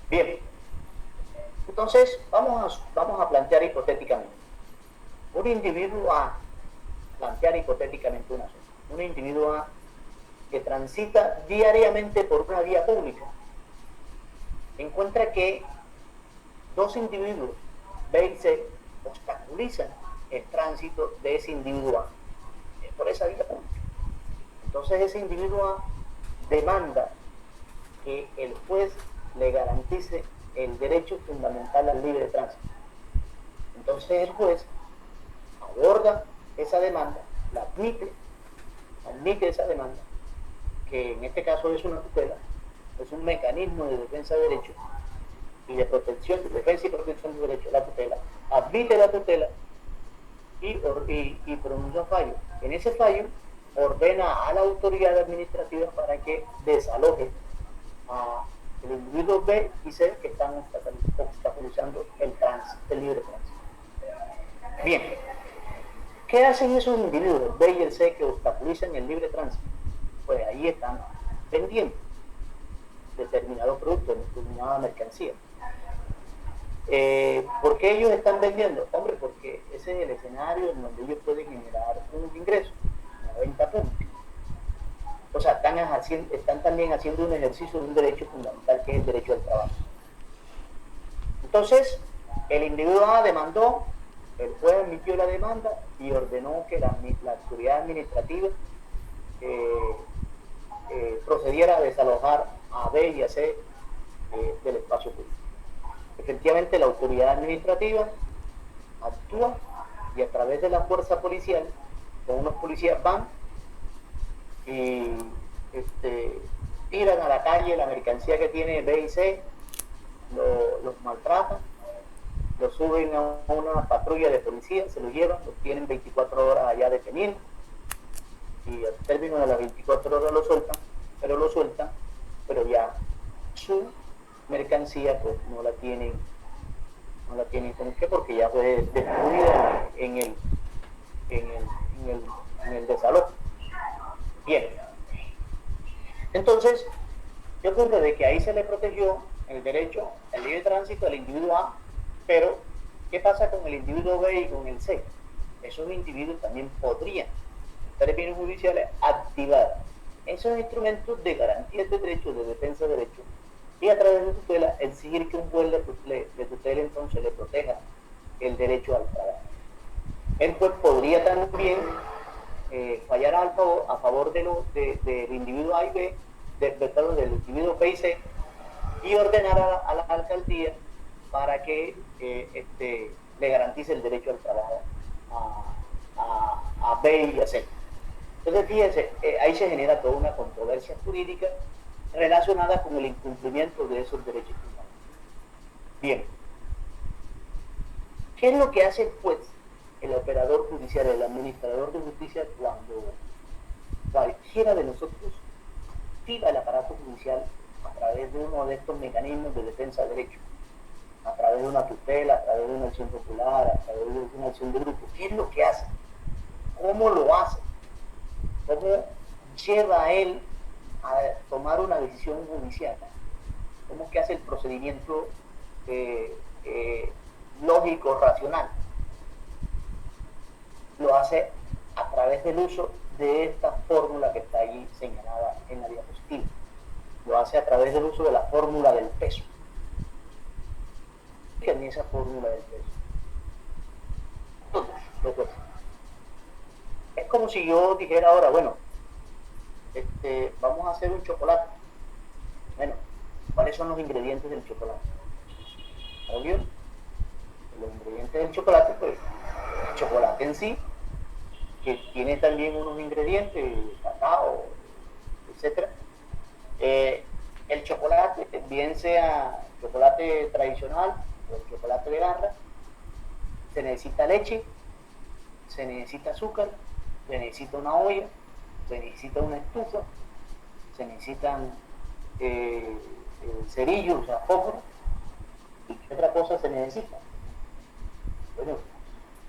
Bien, entonces vamos a plantear hipotéticamente un individuo A, un individuo A que transita diariamente por una vía pública, encuentra que dos individuos, B y C, obstaculizan el tránsito de ese individuo A por esa vía pública. Entonces ese individuo A demanda que el juez le garantice el derecho fundamental al libre tránsito. Entonces el juez aborda esa demanda, la admite esa demanda, que en este caso es una tutela, es un mecanismo de defensa de derechos y de protección, de defensa y protección de derechos, la tutela, admite la tutela y pronuncia un fallo. En ese fallo ordena a la autoridad administrativa para que desaloje a el individuo B y C que están obstaculizando el libre tránsito. Bien, ¿qué hacen esos individuos B y el C que obstaculizan el libre tránsito? Pues ahí están vendiendo determinados productos, determinada mercancía. ¿Por qué ellos están vendiendo? Hombre, porque ese es el escenario en donde ellos pueden generar un ingreso, una venta pública. O sea, están también haciendo un ejercicio de un derecho fundamental, que es el derecho al trabajo. Entonces, el individuo A demandó, el juez admitió la demanda y ordenó que la autoridad administrativa procediera a desalojar a B y a C del espacio público. Efectivamente, la autoridad administrativa actúa y a través de la fuerza policial con unos policías van y tiran a la calle la mercancía que tiene B y C, los maltratan, los suben a una patrulla de policía, se los llevan, los tienen 24 horas allá detenidos y al término de las 24 horas lo sueltan, pero ya su mercancía pues no la tienen con qué, porque ya fue destruida en el desalojo. Bien, entonces, ¿qué ocurre? De que ahí se le protegió el derecho al libre tránsito al individuo A, pero ¿qué pasa con el individuo B y con el C? Esos individuos también podrían, en términos judiciales, activar esos instrumentos de garantías de derechos, de defensa de derechos, y a través de tutela exigir que un juez de tutela entonces le proteja el derecho al trabajo. El juez podría también fallar a favor del individuo A y B, del individuo B y C, y ordenar a la alcaldía para que le garantice el derecho al trabajo a B y a C. Entonces, fíjense, ahí se genera toda una controversia jurídica relacionada con el incumplimiento de esos derechos humanos. Bien, ¿qué es lo que hace el juez, el operador judicial, el administrador de justicia, cuando cualquiera de nosotros activa el aparato judicial a través de uno de estos mecanismos de defensa de derechos, a través de una tutela, a través de una acción popular, a través de una acción de grupo? ¿Qué es lo que hace? ¿Cómo lo hace? ¿Cómo lleva a él a tomar una decisión judicial? ¿Cómo que hace el procedimiento lógico, racional? Lo hace a través del uso de esta fórmula que está ahí señalada en la diapositiva. Lo hace a través del uso de la fórmula del peso. ¿Qué es esa fórmula del peso? Los jueces. Es como si yo dijera ahora, bueno, vamos a hacer un chocolate. Bueno, ¿cuáles son los ingredientes del chocolate? Obvio, los ingredientes del chocolate, pues, el chocolate en sí, que tiene también unos ingredientes, cacao, etc. El chocolate, bien sea chocolate tradicional o el chocolate de barra, se necesita leche, se necesita azúcar, se necesita una olla, se necesita una estufa, se necesitan cerillos, o sea, fósforo. ¿Y qué otra cosa se necesita? Bueno,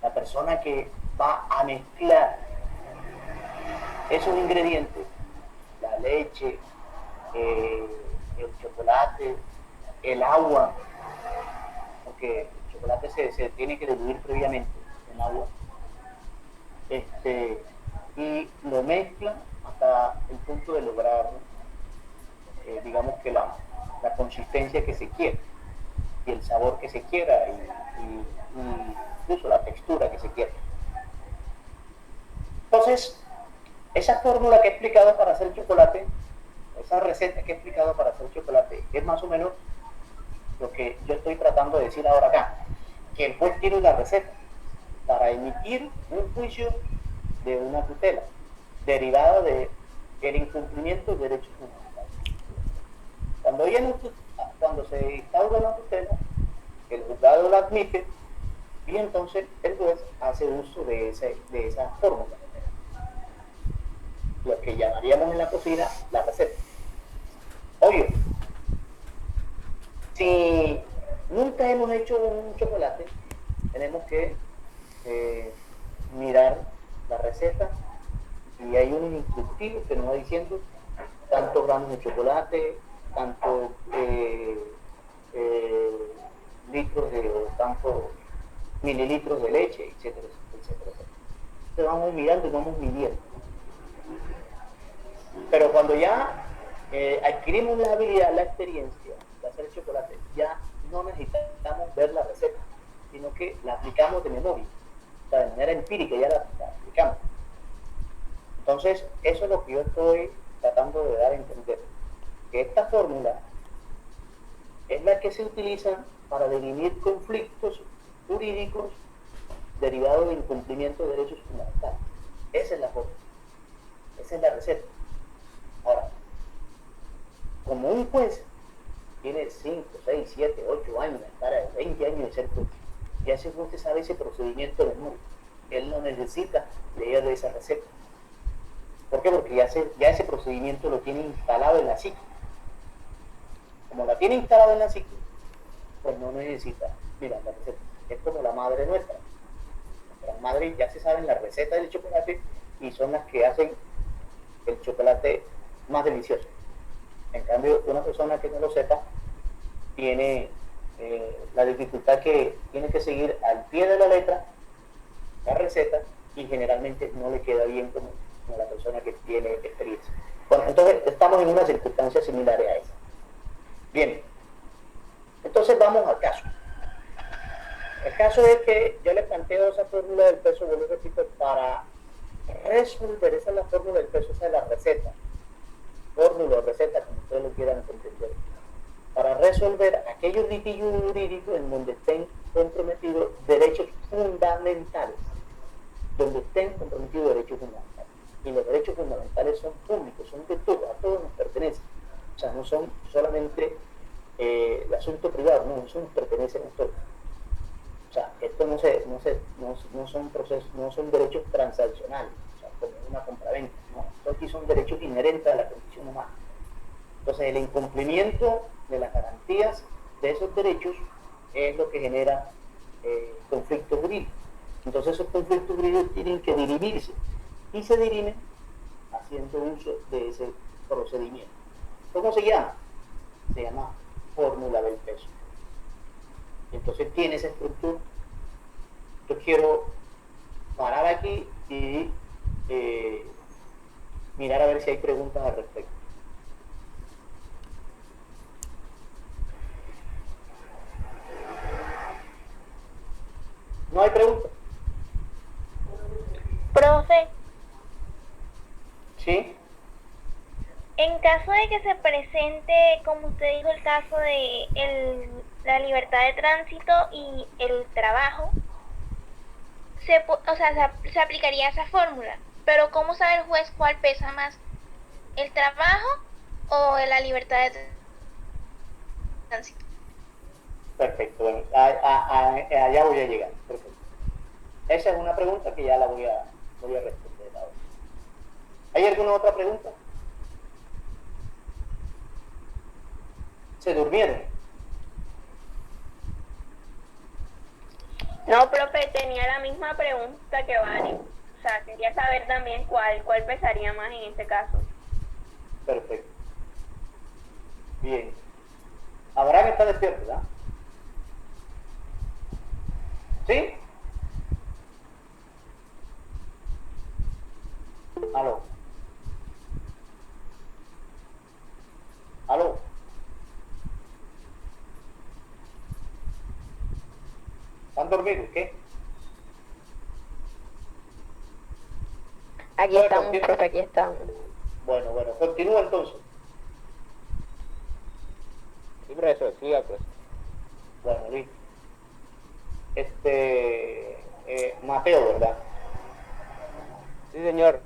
la persona que va a mezclar esos ingredientes, la leche, el chocolate, el agua, porque el chocolate se tiene que diluir previamente en agua, y lo mezclan hasta el punto de lograr, digamos que la consistencia que se quiere y el sabor que se quiera y incluso la textura que se quiera. Entonces, esa fórmula que he explicado para hacer chocolate, esa receta que he explicado para hacer chocolate, es más o menos lo que yo estoy tratando de decir ahora acá, que el juez tiene una receta para emitir un juicio de una tutela derivada del incumplimiento de derechos humanos. Cuando se instaura una tutela, el juzgado la admite y entonces el juez hace uso de esa fórmula, lo que llamaríamos en la cocina la receta. Obvio, si nunca hemos hecho un chocolate, tenemos que mirar la receta y hay unos instructivos que nos va diciendo tantos gramos de chocolate, tantos litros o tantos mililitros de leche, etcétera, etcétera. Entonces vamos mirando y vamos midiendo. Pero cuando ya adquirimos la habilidad, la experiencia de hacer chocolate, ya no necesitamos ver la receta, sino que la aplicamos de memoria, o sea, de manera empírica ya la aplicamos. Entonces, eso es lo que yo estoy tratando de dar a entender, que esta fórmula es la que se utiliza para dirimir conflictos jurídicos derivados de incumplimiento de derechos fundamentales. Esa es la forma. Esa es la receta. Ahora, como un juez tiene 5, 6, 7, 8 años, para 20 años de ser juez, ya ese juez sabe ese procedimiento de memoria. Él no necesita leer esa receta. ¿Por qué? Porque ya ese procedimiento lo tiene instalado en la psique. Como la tiene instalado en la psique, pues no necesita, mira, la receta. Es como la madre nuestra. Las madres ya se saben la receta del chocolate y son las que hacen el chocolate más delicioso. En cambio, una persona que no lo sepa tiene la dificultad que tiene que seguir al pie de la letra la receta y generalmente no le queda bien como la persona que tiene experiencia. Bueno, entonces estamos en una circunstancia similar a esa. Bien, entonces vamos al caso. El caso es que yo le planteo esa fórmula del peso, vuelvo y repito, para resolver, esa es la fórmula del peso, esa es la receta. Fórmula o receta, como ustedes lo quieran entender. Para resolver aquellos litigios jurídicos en donde estén comprometidos derechos fundamentales. Donde estén comprometidos derechos fundamentales. Y los derechos fundamentales son públicos, son de todos, a todos nos pertenecen. O sea, no son solamente el asunto privado, no, eso nos pertenece a todos. O sea, esto no son procesos, no son derechos transaccionales, o sea, como una compraventa, no, esto aquí son derechos inherentes a la condición humana. Entonces, el incumplimiento de las garantías de esos derechos es lo que genera conflictos jurídicos. Entonces, esos conflictos jurídicos tienen que dirimirse y se dirimen haciendo uso de ese procedimiento. ¿Cómo se llama? Se llama fórmula del peso. Entonces tiene esa estructura. Yo quiero parar aquí y mirar a ver si hay preguntas al respecto. ¿No hay preguntas? Profe, ¿Sí? en caso de que se presente, como usted dijo, el caso de la libertad de tránsito y el trabajo, se aplicaría esa fórmula. Pero ¿cómo sabe el juez cuál pesa más? ¿El trabajo o la libertad de tránsito? Perfecto. Bueno, allá voy a llegar. Perfecto. Esa es una pregunta que ya la voy a responder ahora. ¿Hay alguna otra pregunta? ¿Se durmieron? No, profe, tenía la misma pregunta que Vani. O sea, quería saber también cuál pesaría más en este caso. Perfecto. Bien. Abraham está despierto, ¿verdad? ¿Sí? Aló. Aló. ¿Están dormidos? ¿Qué? Aquí Bueno, estamos, profe, aquí estamos. Bueno, continúa entonces. Sí, profesor, siga, profesor. Bueno, listo. Mateo, ¿verdad? Sí, señor.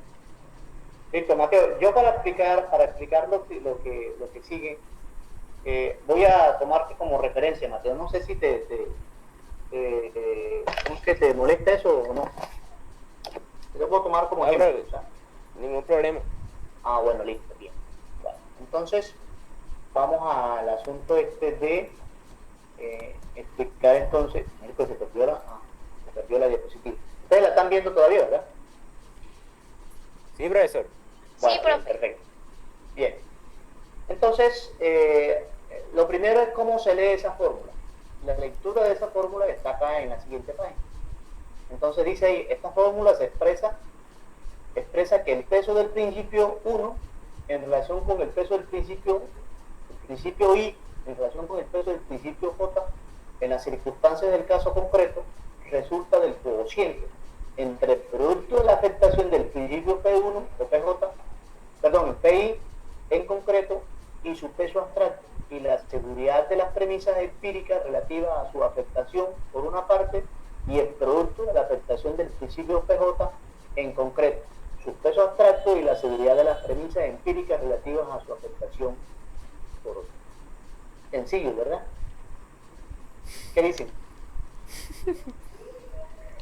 Listo, Mateo. Yo para explicar lo que sigue, voy a tomarte como referencia, Mateo. No sé si te molesta eso o no. Yo puedo tomar como No, ejemplo. profe, O sea. ningún problema. Ah, bueno, listo, bien. Bueno, entonces, vamos al asunto de explicar entonces. Se perdió la diapositiva. Ustedes la están viendo todavía, ¿verdad? Sí, profesor. Bueno, Sí, profe. Perfecto. Bien. Entonces, lo primero es cómo se lee esa fórmula. La lectura de esa fórmula está acá en la siguiente página. Entonces dice ahí, esta fórmula se expresa que el peso del principio 1 en relación con el peso del principio I en relación con el peso del principio J en las circunstancias del caso concreto resulta del cociente entre el producto de la afectación del principio P1 o PJ, perdón, el PI en concreto y su peso abstracto y la seguridad de las premisas empíricas relativas a su afectación por una parte y el producto de la afectación del principio PJ en concreto. sus pesos abstractos y la seguridad de las premisas empíricas relativas a su afectación por otro. Sencillo, ¿verdad? ¿Qué dicen?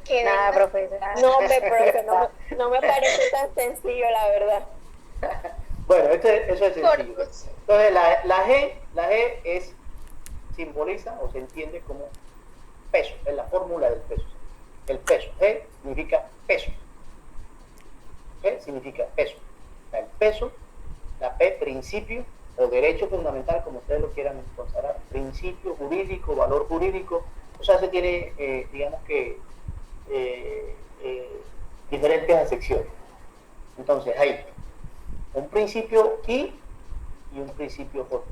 Que Nada, venga. profesor. No, hombre, profe, no me parece tan sencillo, la verdad. Bueno, eso es sencillo. Corpus. Entonces, la G es, simboliza o se entiende como peso, es la fórmula del peso. El peso, G significa peso. G significa peso. El peso, la P, principio o derecho fundamental, como ustedes lo quieran consagrar, principio jurídico, valor jurídico, o sea, se tiene, digamos que, diferentes acepciones. Entonces, hay un principio I y un principio J.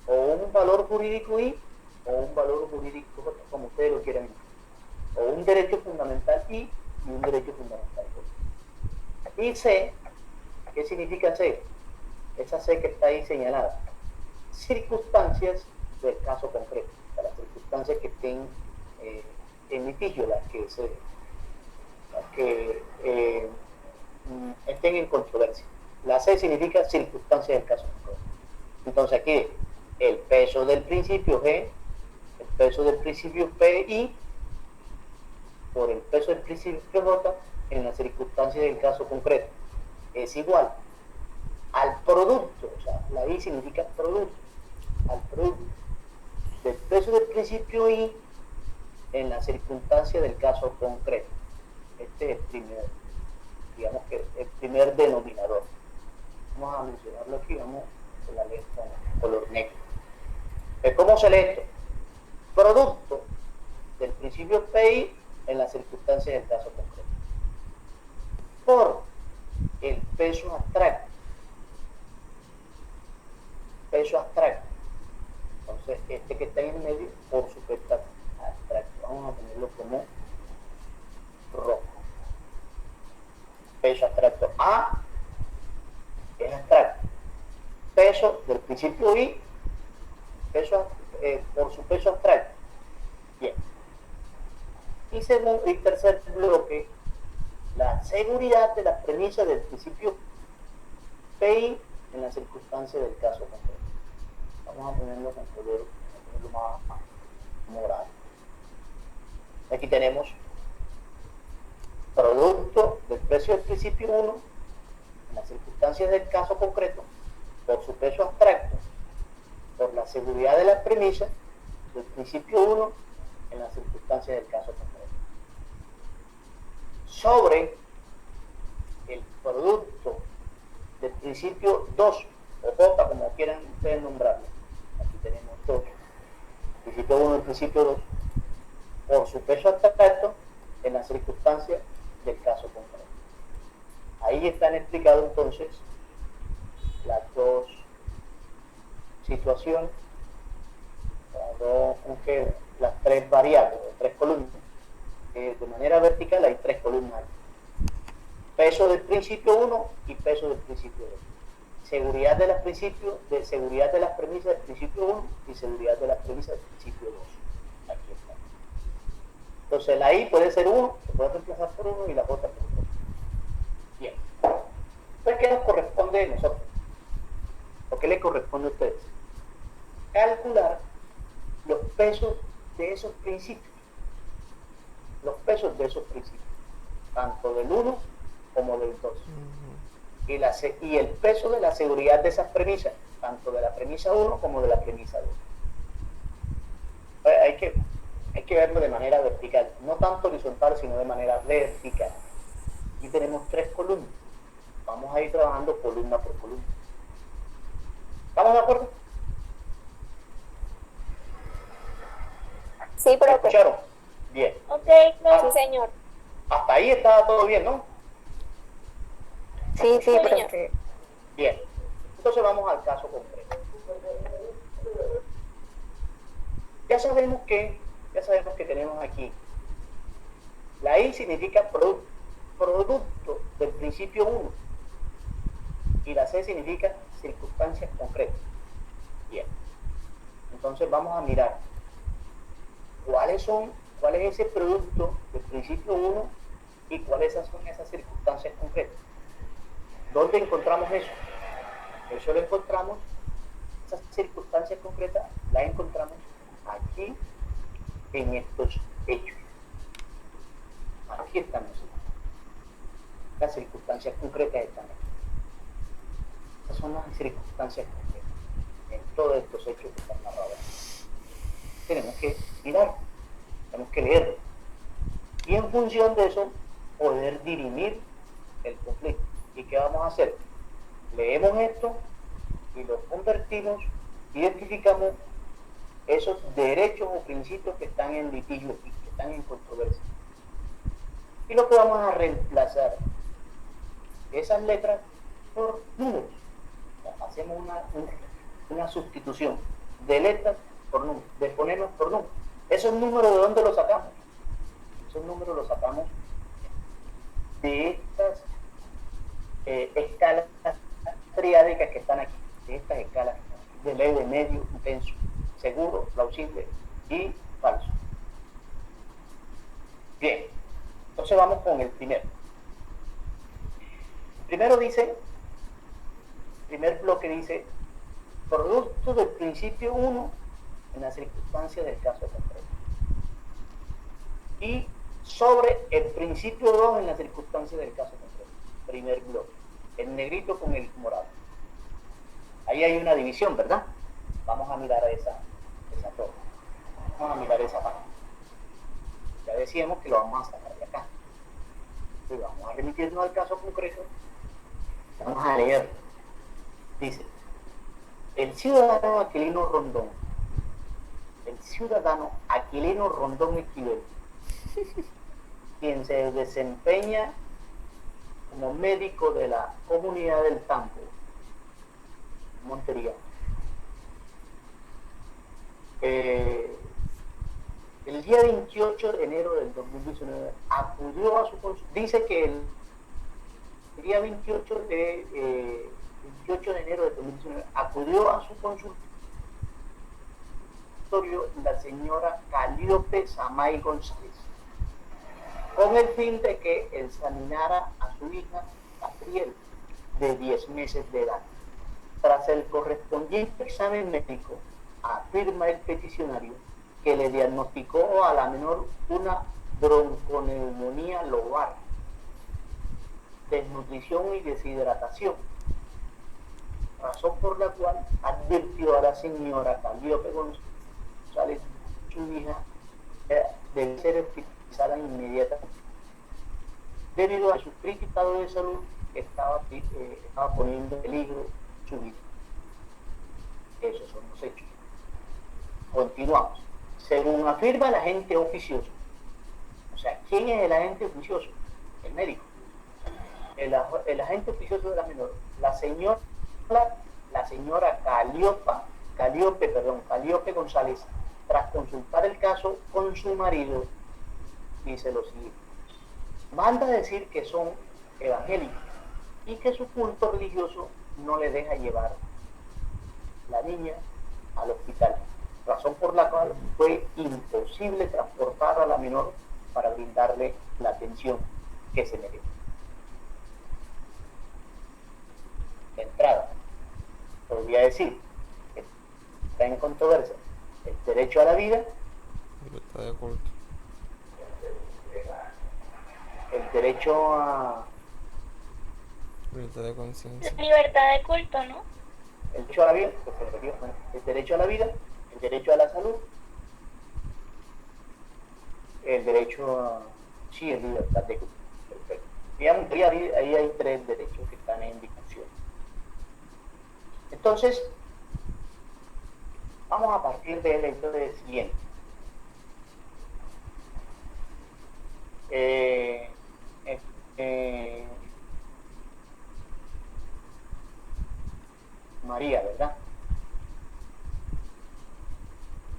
O un valor jurídico I o un valor jurídico J, como ustedes lo quieran. O un derecho fundamental I y un derecho fundamental J. Y C, ¿qué significa C? Esa C que está ahí señalada. Circunstancias del caso concreto. O sea, las circunstancias que estén en litigio, las que estén en controversia. La C significa circunstancias del caso concreto. Entonces aquí el peso del principio G, el peso del principio PI por el peso del principio J en las circunstancias del caso concreto es igual al producto, o sea, la I significa producto, al producto del peso del principio I en la circunstancia del caso concreto. Este es el primer, digamos que el primer denominador. Vamos a mencionarlo aquí, vamos a la letra con color negro. ¿Cómo se lee esto? Producto del principio PI en las circunstancias del caso concreto por el peso abstracto. Peso abstracto. Entonces, este que está en el medio, por su peso abstracto. Vamos a ponerlo como rojo. Peso abstracto A es abstracto. Peso del principio I, peso, por su peso abstracto. Bien. Y segundo y tercer bloque, la seguridad de las premisas del principio PI en las circunstancias del caso concreto. Vamos a ponerlo con color más morado. Aquí tenemos producto del precio del principio 1 en las circunstancias del caso concreto por su peso abstracto, por la seguridad de las premisas del principio 1 en las circunstancias del caso concreto, sobre el producto del principio 2 o J, como quieran ustedes nombrarlo. Aquí tenemos 2, principio 1 y principio 2, por su peso abstracto en las circunstancias del caso concreto. Ahí están explicadas entonces las dos situaciones, las tres variables, las tres columnas. De manera vertical hay tres columnas. Peso del principio 1 y peso del principio 2. Seguridad de las principios, de seguridad de las premisas del principio 1 y seguridad de las premisas del principio 2. Aquí está. Entonces la I puede ser 1, se puede reemplazar por 1 y la J por 2. Bien. Entonces, ¿qué nos corresponde a nosotros? ¿O qué le corresponde a ustedes? Calcular los pesos de esos principios. Los pesos de esos principios. Tanto del 1 como del 2. Y el peso de la seguridad de esas premisas, tanto de la premisa 1 como de la premisa 2. Hay que verlo de manera vertical, no tanto horizontal, sino de manera vertical. Aquí tenemos tres columnas. Vamos a ir trabajando columna por columna. ¿Estamos de acuerdo? Sí, ¿Me profe. escucharon? Bien. Ok, no, sí, señor. Hasta ahí estaba todo bien, ¿no? Sí, señor. profe. Bien. Entonces vamos al caso concreto. Ya sabemos que tenemos aquí. La I significa producto del principio 1. Y la C significa circunstancias concretas. Bien. Entonces vamos a mirar cuál es ese producto del principio 1 ¿Y cuáles son esas circunstancias concretas? ¿Dónde encontramos eso? Eso lo encontramos, esas circunstancias concretas las encontramos aquí en estos hechos. Aquí están las circunstancias concretas están aquí. Esas son las circunstancias concretas en todos estos hechos que están narrados. Tenemos que mirar, tenemos que leerlo. Y en función de eso, poder dirimir el conflicto. ¿Y qué vamos a hacer? Leemos esto y lo convertimos, identificamos esos derechos o principios que están en litigio y que están en controversia. Y lo que vamos a reemplazar esas letras por números. O sea, hacemos una sustitución de letras por números, de fonemas por números. ¿Esos números de dónde los sacamos? Esos números los sacamos de estas escalas triádicas que están aquí, de estas escalas de leve, medio, intenso, seguro, plausible y falso. Bien, entonces vamos con el primero. El primero dice, el primer bloque dice, producto del principio 1 en las circunstancias del caso concreto. Y sobre el principio 2 en las circunstancias del caso concreto. Primer bloque. El negrito con el morado. Ahí hay una división, ¿verdad? Vamos a mirar a esa torre. Vamos a mirar esa parte. Ya decíamos que lo vamos a sacar de acá. Entonces vamos a remitirnos al caso concreto. Vamos a leer. Dice, el ciudadano Aquilino Rondón Esquivel, quien se desempeña como médico de la comunidad del Tambo, Montería. El día 28 de enero del 2019 acudió a su consulta. Dice que el día 28 de enero del 2019 acudió a su consultorio la señora Calíope Samay González, con el fin de que examinara a su hija Gabriel, de 10 meses de edad. Tras el correspondiente examen médico, afirma el peticionario que le diagnosticó a la menor una bronconeumonía lobar, desnutrición y deshidratación, razón por la cual advirtió a la señora Calíope González, su hija, debe ser hospitalizada inmediatamente, debido a su crítico estado de salud que estaba poniendo en peligro su vida. Esos son los hechos. Continuamos. Según afirma el agente oficioso, o sea, ¿quién es el agente oficioso? El médico. El agente oficioso de la menor, la señora Calíope González, tras consultar el caso con su marido, dice lo siguiente: manda decir que son evangélicos y que su culto religioso no le deja llevar la niña al hospital, razón por la cual fue imposible transportar a la menor para brindarle la atención que se merece. De entrada, podría decir que está en controversia el derecho a la vida, Libertad de culto. el derecho a Libertad de conciencia. Libertad de culto, ¿no? el derecho a la vida, el derecho a la vida, el derecho a la salud, el derecho a libertad de culto. Perfecto. Digamos que ahí hay 3 derechos que están en discusión. Entonces, vamos a partir del hecho del siguiente. María, ¿verdad?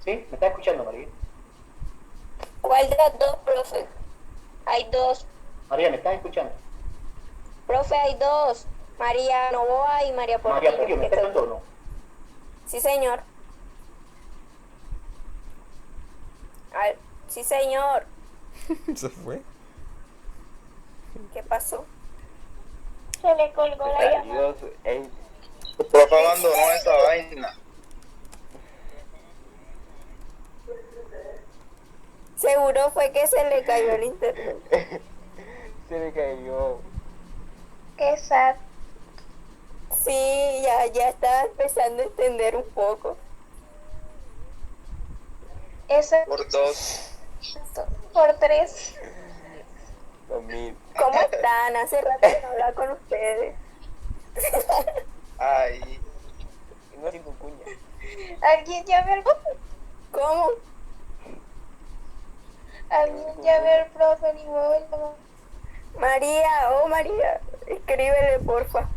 ¿Sí? ¿Me está escuchando, María? ¿Cuál de las dos, profe? Hay dos. María, ¿me estás escuchando? Profe, hay dos. María Novoa y María Portillo. María, ¿me estás escuchando o no? Sí, señor. Sí, señor. ¿Se fue? ¿Qué pasó? Se le colgó la llamada. Dios, ey, El profe abandonó esa vaina. Seguro fue que se le cayó el internet. se me cayó. Qué sad. Sí, ya estaba empezando a entender un poco. Eso Por 2. por 3. 2000. ¿Cómo están? Hace rato que no hablaba con ustedes. Ay. No sin cuña. ¿Alguien llame al profe? ¿Cómo? ¿Alguien llame al profe? Ni modo de llamar. María, oh María, escríbele porfa.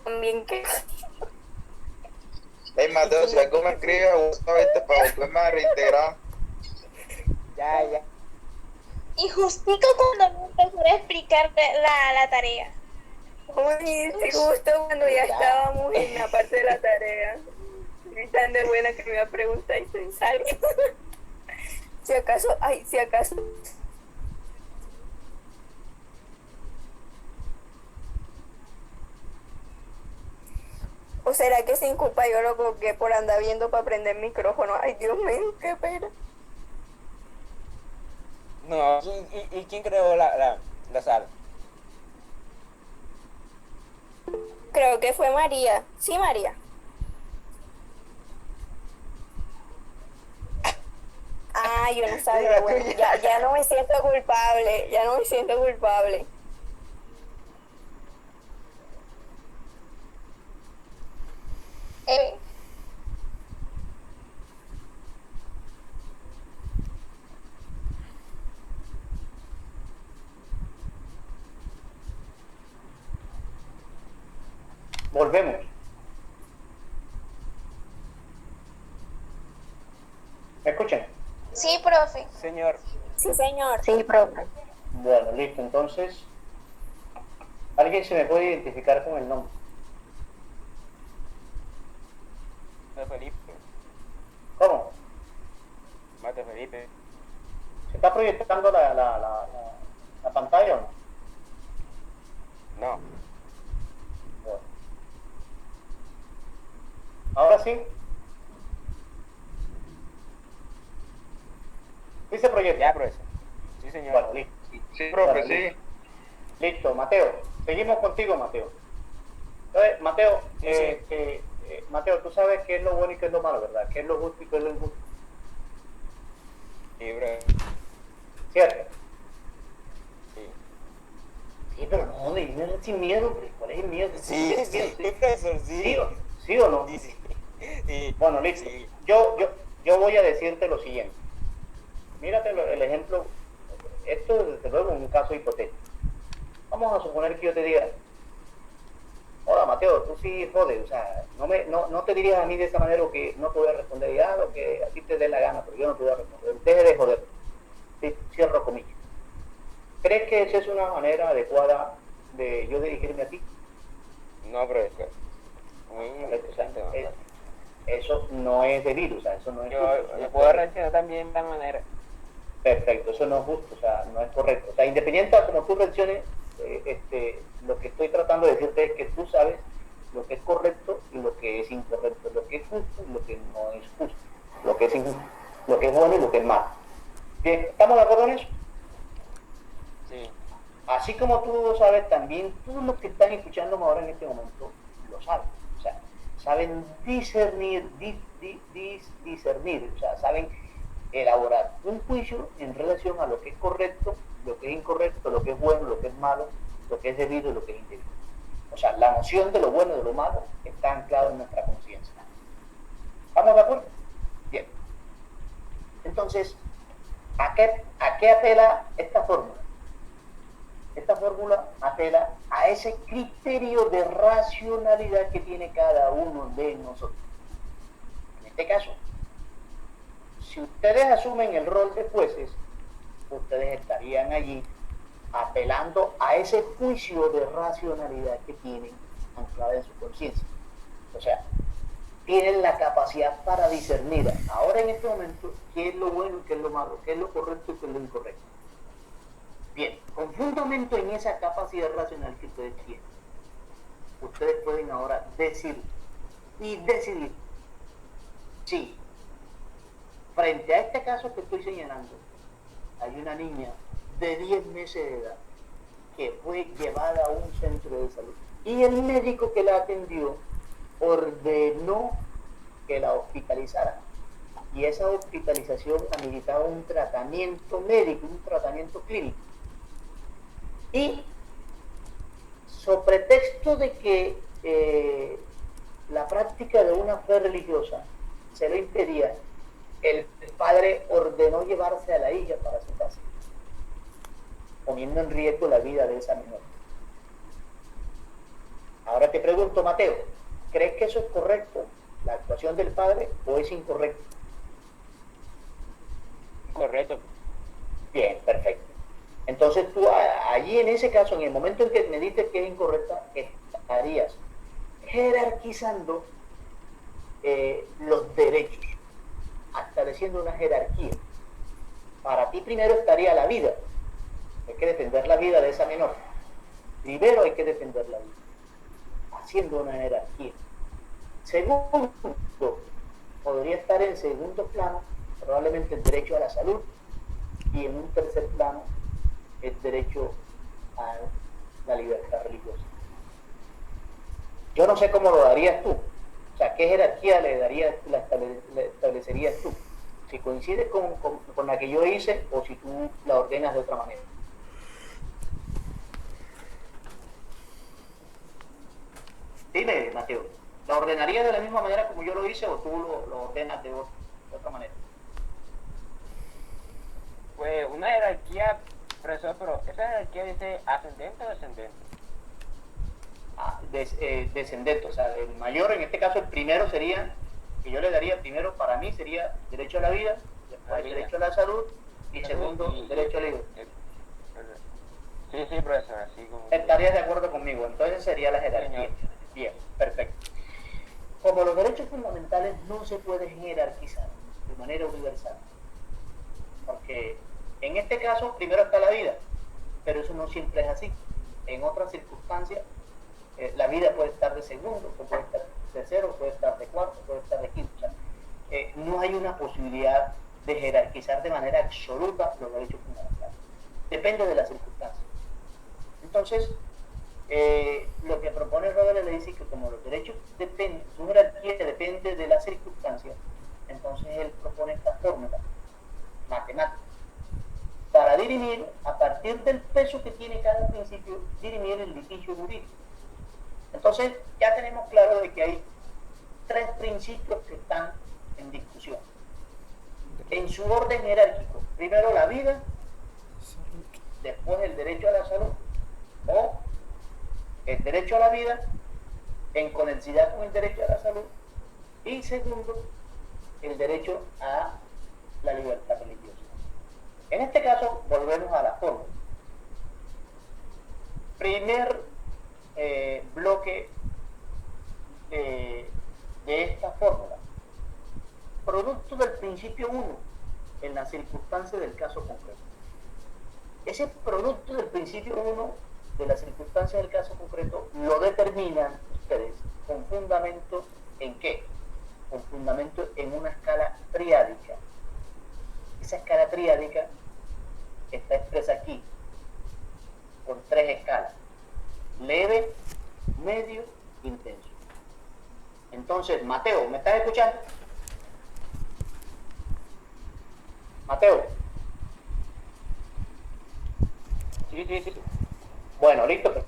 También que... Hey, Mateo, si algo me escribe, justamente para volverme a reintegrar. Ya. Y justico cuando me empezó a explicar la tarea. Uy, sí, justo cuando ya estábamos en la parte de la tarea. Y tan de buena que me iba a preguntar y se salió. Si acaso. ¿O será que sin culpa yo lo colgué por andar viendo para prender micrófono? Ay, Dios mío, qué pena. No, ¿y quién creó la sala? Creo que fue María. Sí, María. Ah, yo no sabía. Bueno, ya no me siento culpable. Ya no me siento culpable. Eh, Volvemos. ¿Me escuchan? sí, profe. Señor. Sí, señor. Sí, profe. Bueno, listo. Entonces, ¿alguien se me puede identificar con el nombre? Mateo Felipe. ¿Cómo? Mateo Felipe. ¿Se está proyectando la pantalla o no? No. Bueno. Ahora sí. ¿Sí se proyecta? Ya, profesor. Sí, señor. Bueno, listo. Sí, profe, Bueno, sí. Listo, Mateo. Seguimos contigo, Mateo. Entonces, Mateo, Sí. Mateo, tú sabes qué es lo bueno y qué es lo malo, ¿verdad? ¿Qué es lo justo y qué es lo injusto? Sí, bro. ¿Cierto? Sí. Sí, pero no, dime sin miedo, hombre. ¿Cuál es el miedo? Sí, ¿Tienes miedo? profesor, sí. ¿Sí o no? Sí. Sí. Bueno, listo. Sí. Yo voy a decirte lo siguiente. Mírate el ejemplo. Esto, desde luego, es un caso hipotético. Vamos a suponer que yo te diga, hola, Mateo, tú sí jodes, o sea, no te dirías a mí de esa manera que no te voy a responder ya lo que a ti te dé la gana, pero yo no te voy a responder. Deje de joder. Sí, cierro comillas. ¿Crees que esa es una manera adecuada de yo dirigirme a ti? No, profesor. Muy O sea, interesante, ¿no? eso no es debido, o sea, eso no es justo, eso no Yo es puedo correcto. reaccionar también de esta manera. Perfecto, eso no es justo, o sea, no es correcto. O sea, independiente de cómo tú reacciones, lo que estoy tratando de decirte es que tú sabes lo que es correcto y lo que es incorrecto, lo que es justo y lo que no es justo, lo que es injusto, lo que es bueno y lo que es malo. Bien, ¿estamos de acuerdo en eso? Sí. Así como tú lo sabes, también todos los que están escuchándome ahora en este momento lo saben. O sea, saben discernir, discernir, o sea, saben elaborar un juicio en relación a lo que es correcto, lo que es incorrecto, lo que es bueno, lo que es malo, lo que es debido y lo que es indebido. O sea, la noción de lo bueno y de lo malo está anclada en nuestra conciencia. ¿Estamos de acuerdo? Bien. Entonces, ¿a qué apela esta fórmula? Esta fórmula apela a ese criterio de racionalidad que tiene cada uno de nosotros. En este caso, si ustedes asumen el rol de jueces, ustedes estarían allí apelando a ese juicio de racionalidad que tienen anclada en su conciencia. O sea, tienen la capacidad para discernir ahora en este momento qué es lo bueno y qué es lo malo, qué es lo correcto y qué es lo incorrecto. Bien, con fundamento en esa capacidad racional que ustedes tienen, ustedes pueden ahora decir y decidir si frente a este caso que estoy señalando hay una niña de 10 meses de edad que fue llevada a un centro de salud y el médico que la atendió ordenó que la hospitalizara y esa hospitalización ameritaba un tratamiento médico, un tratamiento clínico, y sobre pretexto de que la práctica de una fe religiosa se lo impedía, el padre ordenó llevarse a la hija para su casa, poniendo en riesgo la vida de esa menor. Ahora te pregunto, Mateo, ¿crees que eso es correcto, la actuación del padre, o es incorrecto? Correcto. Bien, perfecto. Entonces tú allí en ese caso, en el momento en que me dices que es incorrecta, estarías jerarquizando los derechos, estableciendo una jerarquía. Para ti primero estaría la vida. Hay que defender la vida de esa menor. Primero hay que defender la vida, haciendo una jerarquía. Segundo, podría estar en segundo plano probablemente el derecho a la salud, y en un tercer plano el derecho a la libertad religiosa. Yo no sé cómo lo darías tú, o sea, qué jerarquía le establecerías tú, si coincide con la que yo hice o si tú la ordenas de otra manera. Dime, Mateo, ¿la ordenarías de la misma manera como yo lo hice o tú lo ordenas de otra manera? Pues una jerarquía, profesor, pero ¿esa jerarquía dice ascendente o descendente? Descendente, o sea, el mayor, en este caso el primero sería, que yo le daría primero, para mí sería derecho a la vida, después derecho a la salud y segundo derecho a la libertad. Sí, profesor, así como... ¿Estarías de acuerdo conmigo? Entonces sería la jerarquía. Bien, perfecto. Como los derechos fundamentales no se pueden jerarquizar de manera universal, porque en este caso primero está la vida, pero eso no siempre es así. En otras circunstancias la vida puede estar de segundo, puede estar de tercero, puede estar de cuarto, puede estar de quinto. O sea, no hay una posibilidad de jerarquizar de manera absoluta los derechos fundamentales. Depende de las circunstancias. Entonces, lo que propone Robert le dice que como los derechos dependen, su jerarquía depende de las circunstancias, entonces él propone esta fórmula matemática para dirimir, a partir del peso que tiene cada principio, dirimir el litigio jurídico. Entonces, ya tenemos claro de que hay tres principios que están en discusión. En su orden jerárquico, primero la vida, después el derecho a la salud, o el derecho a la vida en conexidad con el derecho a la salud, y segundo, el derecho a la libertad religiosa. En este caso, volvemos a la fórmula. Primer bloque de esta fórmula. Producto del principio 1 en la circunstancia del caso concreto. Ese producto del principio 1 de la circunstancia del caso concreto lo determinan ustedes con fundamento en qué? Con fundamento en una escala triádica. Esa escala triádica está expresa aquí con tres escalas: leve, medio, intenso. Entonces, Mateo, ¿me estás escuchando? Mateo. Sí. Bueno, listo, pero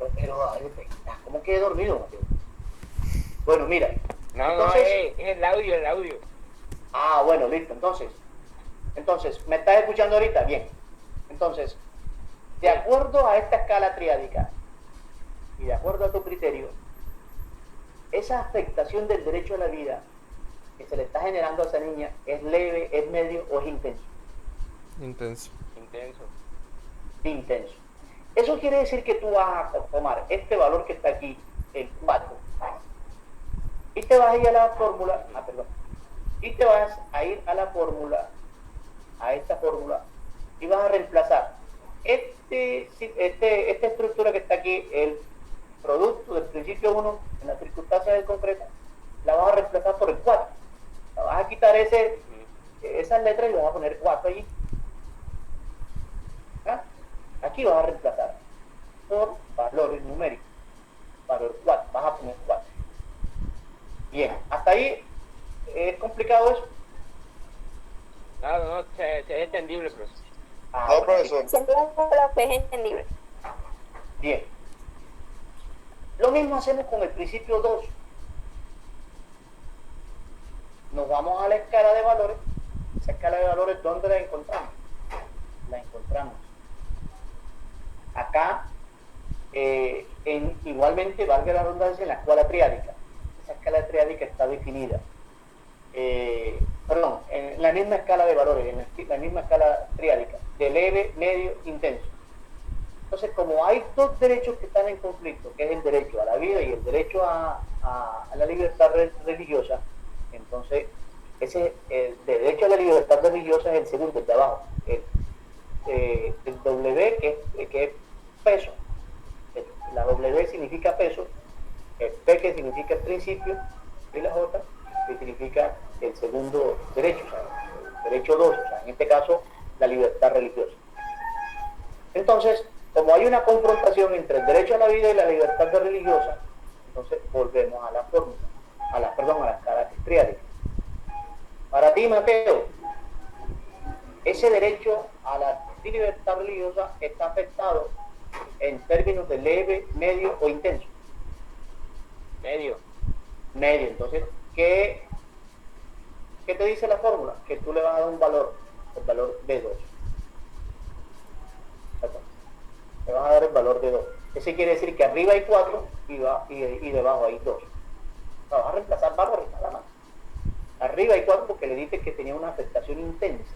¿cómo quedé dormido, Mateo? Bueno, mira. No, entonces, es el audio. Ah, bueno, listo. Entonces, ¿me estás escuchando ahorita? Bien. Entonces, de acuerdo a esta escala triádica y de acuerdo a tu criterio, esa afectación del derecho a la vida que se le está generando a esa niña es leve, es medio o es intenso. Intenso. Intenso. Eso quiere decir que tú vas a tomar este valor que está aquí, el 4, Y te vas a ir a la fórmula, y te vas a ir a la fórmula, a esta fórmula, y vas a reemplazar esta estructura que está aquí, el producto del principio 1 en las circunstancias del concreto, la vas a reemplazar por el 4. La vas a quitar esas letras y vas a poner 4 allí. ¿Ah? Aquí vas a reemplazar por valores numéricos. Valor 4, vas a poner 4. Bien, hasta ahí es complicado eso. No, es entendible, profesor. No, profesor. Siempre la fe es entendible. Bien. Lo mismo hacemos con el principio 2. Nos vamos a la escala de valores. Esa escala de valores, ¿dónde la encontramos? La encontramos acá, igualmente, valga la redundancia, en la escala triádica. Esa escala triádica está definida. En la misma escala de valores, en la misma escala triádica, de leve, medio, intenso. Entonces, como hay dos derechos que están en conflicto, que es el derecho a la vida y el derecho a la libertad religiosa, entonces, el derecho a la libertad religiosa es el segundo, el de abajo. El W, que es peso. La W significa peso, el P que significa el principio, y la J que significa el segundo derecho, o sea, el derecho 2, o sea, en este caso, la libertad religiosa. Entonces, como hay una confrontación entre el derecho a la vida y la libertad religiosa, entonces volvemos a la fórmula, a las escalas triádicas. Para ti, Mateo, ese derecho a la libertad religiosa está afectado en términos de leve, medio o intenso. Medio. Entonces, ¿qué te dice la fórmula? Que tú le vas a dar un valor, el valor de 2. Le vas a dar el valor de 2. Ese quiere decir que arriba hay 4 y debajo hay 2. Vas a reemplazar valores nada más. Arriba hay 4 porque le dices que tenía una afectación intensa.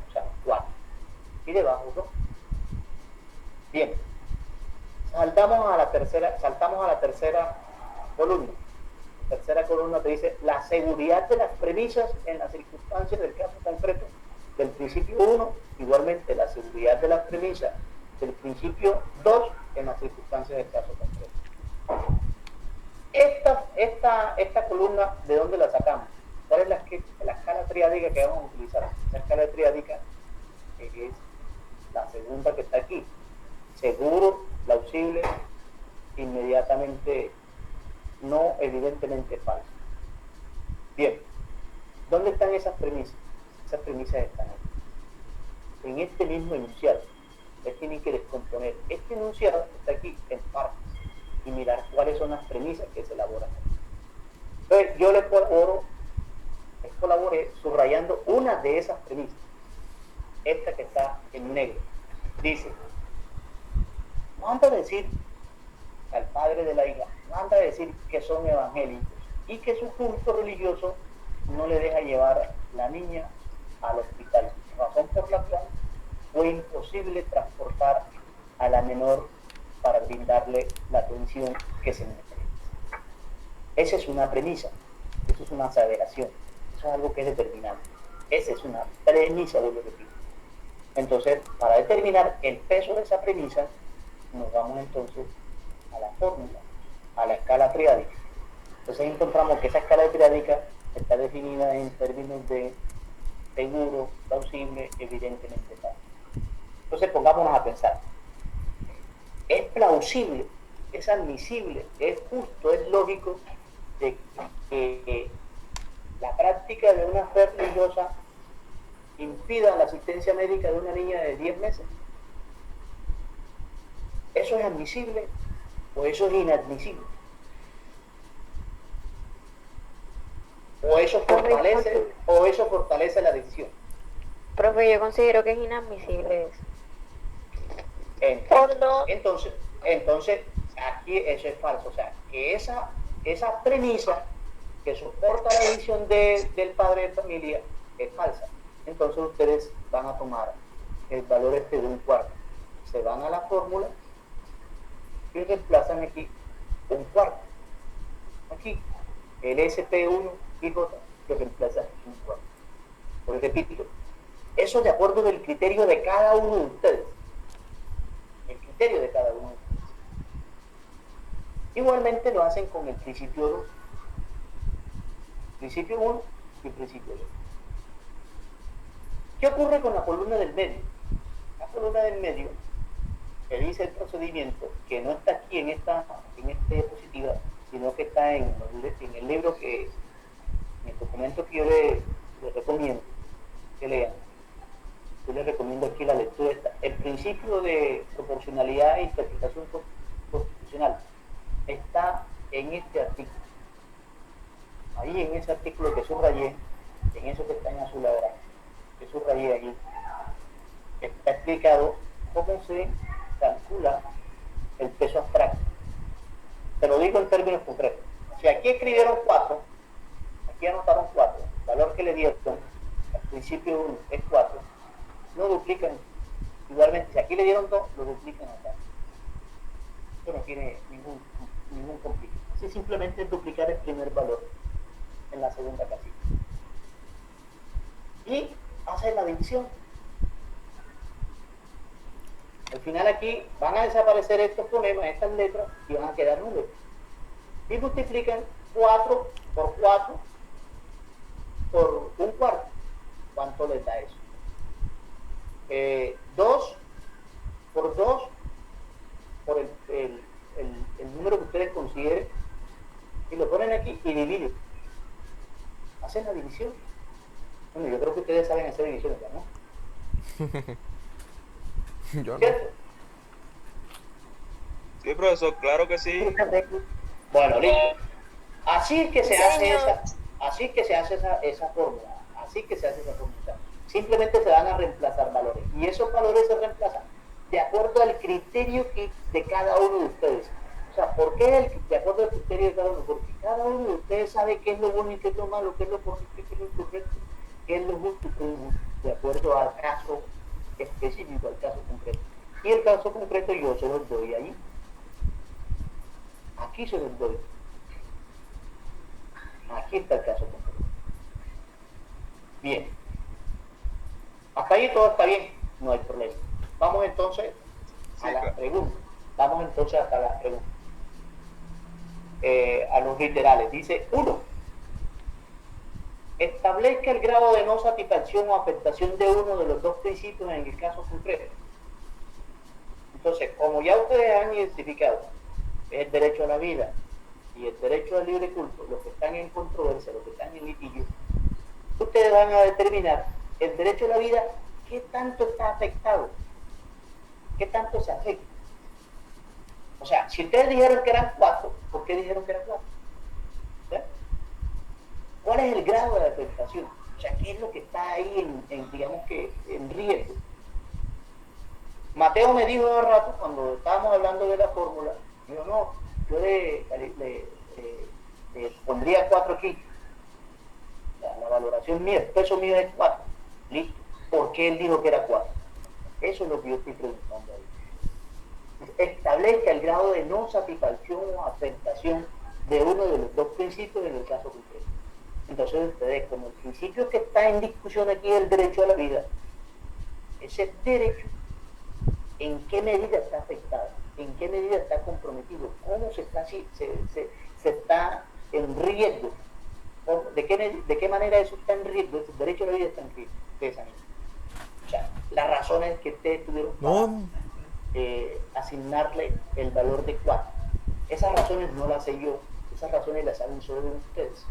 O sea, 4. Y debajo 2. Bien. Saltamos a la tercera columna. La tercera columna te dice la seguridad de las premisas en las circunstancias del caso concreto del principio 1, igualmente la seguridad de las premisas del principio 2 en las circunstancias del caso concreto. Esta columna, ¿de dónde la sacamos? ¿Cuál es la escala triádica que vamos a utilizar? La escala triádica es la segunda que está aquí. Seguro, plausible, inmediatamente no, evidentemente falso. Bien, ¿dónde están esas premisas? Esas premisas están aquí, en este mismo enunciado. Ustedes tienen que descomponer este enunciado que está aquí en partes y mirar cuáles son las premisas que se elaboran. Entonces, yo les colaboré subrayando una de esas premisas, esta que está en negro. Dice, manda a decir al padre de la hija, manda a decir que son evangélicos y que su culto religioso no le deja llevar la niña al hospital, razón por la cual fue imposible transportar a la menor para brindarle la atención que se necesita. Esa es una premisa, eso es una aseveración, eso es algo que es determinante. Esa es una premisa, vuelvo a repetir. Entonces, para determinar el peso de esa premisa, nos vamos entonces a la fórmula, a la escala triádica. Entonces encontramos que esa escala triádica está definida en términos de seguro, plausible, evidentemente falso. Entonces pongámonos a pensar. Es plausible, es admisible, es justo, es lógico de que la práctica de una fe religiosa impida la asistencia médica de una niña de 10 meses. ¿Eso es admisible o eso es inadmisible? ¿O eso fortalece la decisión? Profe, yo considero que es inadmisible eso. Entonces, aquí eso es falso. O sea, que esa premisa que soporta la decisión del padre de familia es falsa. Entonces ustedes van a tomar el valor de un cuarto. Se van a la fórmula y reemplazan aquí un cuarto. Aquí. el SP1 IJ que reemplaza el 4. Porque repito, eso de acuerdo del criterio de cada uno de ustedes. El criterio de cada uno de ustedes. Igualmente lo hacen con el principio 2. Principio 1 y principio 2. ¿Qué ocurre con la columna del medio? La columna del medio, que dice el procedimiento, que no está aquí en esta diapositiva, sino que está en el libro en el documento que yo le recomiendo que lean. Yo les recomiendo aquí la lectura. El principio de proporcionalidad e interpretación constitucional está en este artículo. Ahí en ese artículo que subrayé, en eso que está en azul ahora, que subrayé allí, está explicado cómo se calcula el peso abstracto. Te lo digo en términos concretos. Si aquí escribieron 4, aquí anotaron 4, el valor que le dieron al principio es 4, no duplican. Igualmente, si aquí le dieron 2, lo duplican acá. Esto no tiene ningún complique. Así simplemente es duplicar el primer valor en la segunda casilla. Y hacer la división. Al final aquí van a desaparecer estos fonemas, estas letras, y van a quedar números. Y multiplican 4 por 4 por un cuarto. ¿Cuánto les da eso? 2 por 2 por el número que ustedes consideren, y lo ponen aquí y dividen. Hacen la división. Bueno, yo creo que ustedes saben hacer divisiones, ¿no? Yo no. ¿Cierto? Sí, profesor, claro que sí. Bueno, listo. Así que se hace Señor. esa fórmula. Así que se hace esa fórmula. Simplemente se van a reemplazar valores. Y esos valores se reemplazan de acuerdo al criterio de cada uno de ustedes. O sea, ¿por qué de acuerdo al criterio de cada uno? Porque cada uno de ustedes sabe qué es lo bueno y qué es lo malo, qué es lo correcto y qué es lo incorrecto, qué es lo justo y qué es lo injusto, de acuerdo al caso específico, al caso concreto. Y el caso concreto yo se los doy ahí. Aquí se los doy. Aquí está el caso concreto. Bien. Hasta ahí todo está bien, no hay problema. Vamos entonces a las preguntas. Vamos entonces hasta las preguntas. A los literales. Dice 1. Establezca el grado de no satisfacción o afectación de uno de los dos principios en el caso concreto. Entonces, como ya ustedes han identificado, es el derecho a la vida y el derecho al libre culto, los que están en controversia, los que están en litigio, ustedes van a determinar el derecho a la vida, qué tanto está afectado, qué tanto se afecta. O sea, si ustedes dijeron que eran 4, ¿por qué dijeron que eran 4? ¿Sí? ¿Cuál es el grado de afectación? O sea, ¿qué es lo que está ahí digamos que, en riesgo? Mateo me dijo hace rato, cuando estábamos hablando de la fórmula, dijo, no, yo le pondría 4 aquí. La valoración mía, el peso mío es 4. Listo. ¿Por qué él dijo que era 4? Eso es lo que yo estoy preguntando ahí. Establezca el grado de no satisfacción o afectación de uno de los dos principios en el caso concreto. Entonces ustedes, como el principio que está en discusión aquí es el derecho a la vida, ese derecho, ¿en qué medida está afectado? ¿En qué medida está comprometido? ¿Cómo se está en riesgo? ¿De qué manera eso está en riesgo? El derecho a la vida está en riesgo. O sea, las razones que ustedes tuvieron para asignarle el valor de 4. Esas razones no las sé yo, esas razones las saben solo ustedes.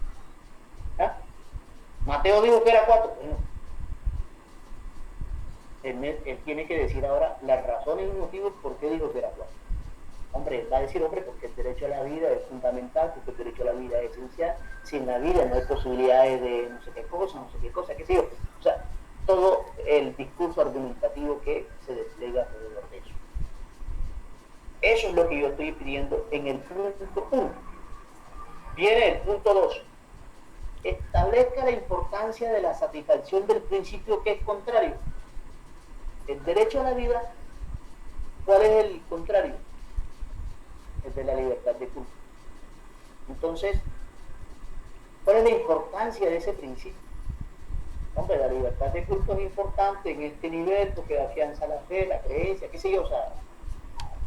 ¿Ah? Mateo dijo que era 4. Bueno, él tiene que decir ahora las razones y motivos por qué dijo que era 4. Hombre, va a decir, hombre, porque el derecho a la vida es fundamental, porque el derecho a la vida es esencial. Sin la vida no hay posibilidades de no sé qué cosa, qué sé yo. O sea, todo el discurso argumentativo que se despliega alrededor de eso. Eso es lo que yo estoy pidiendo en el punto 1. Viene el punto 2. Establezca la importancia de la satisfacción del principio que es contrario. El derecho a la vida, ¿cuál es el contrario? El de la libertad de culto. Entonces, es la importancia de ese principio? Hombre, la libertad de culto es importante en este nivel porque afianza la fe, la creencia, qué sé yo, o sea,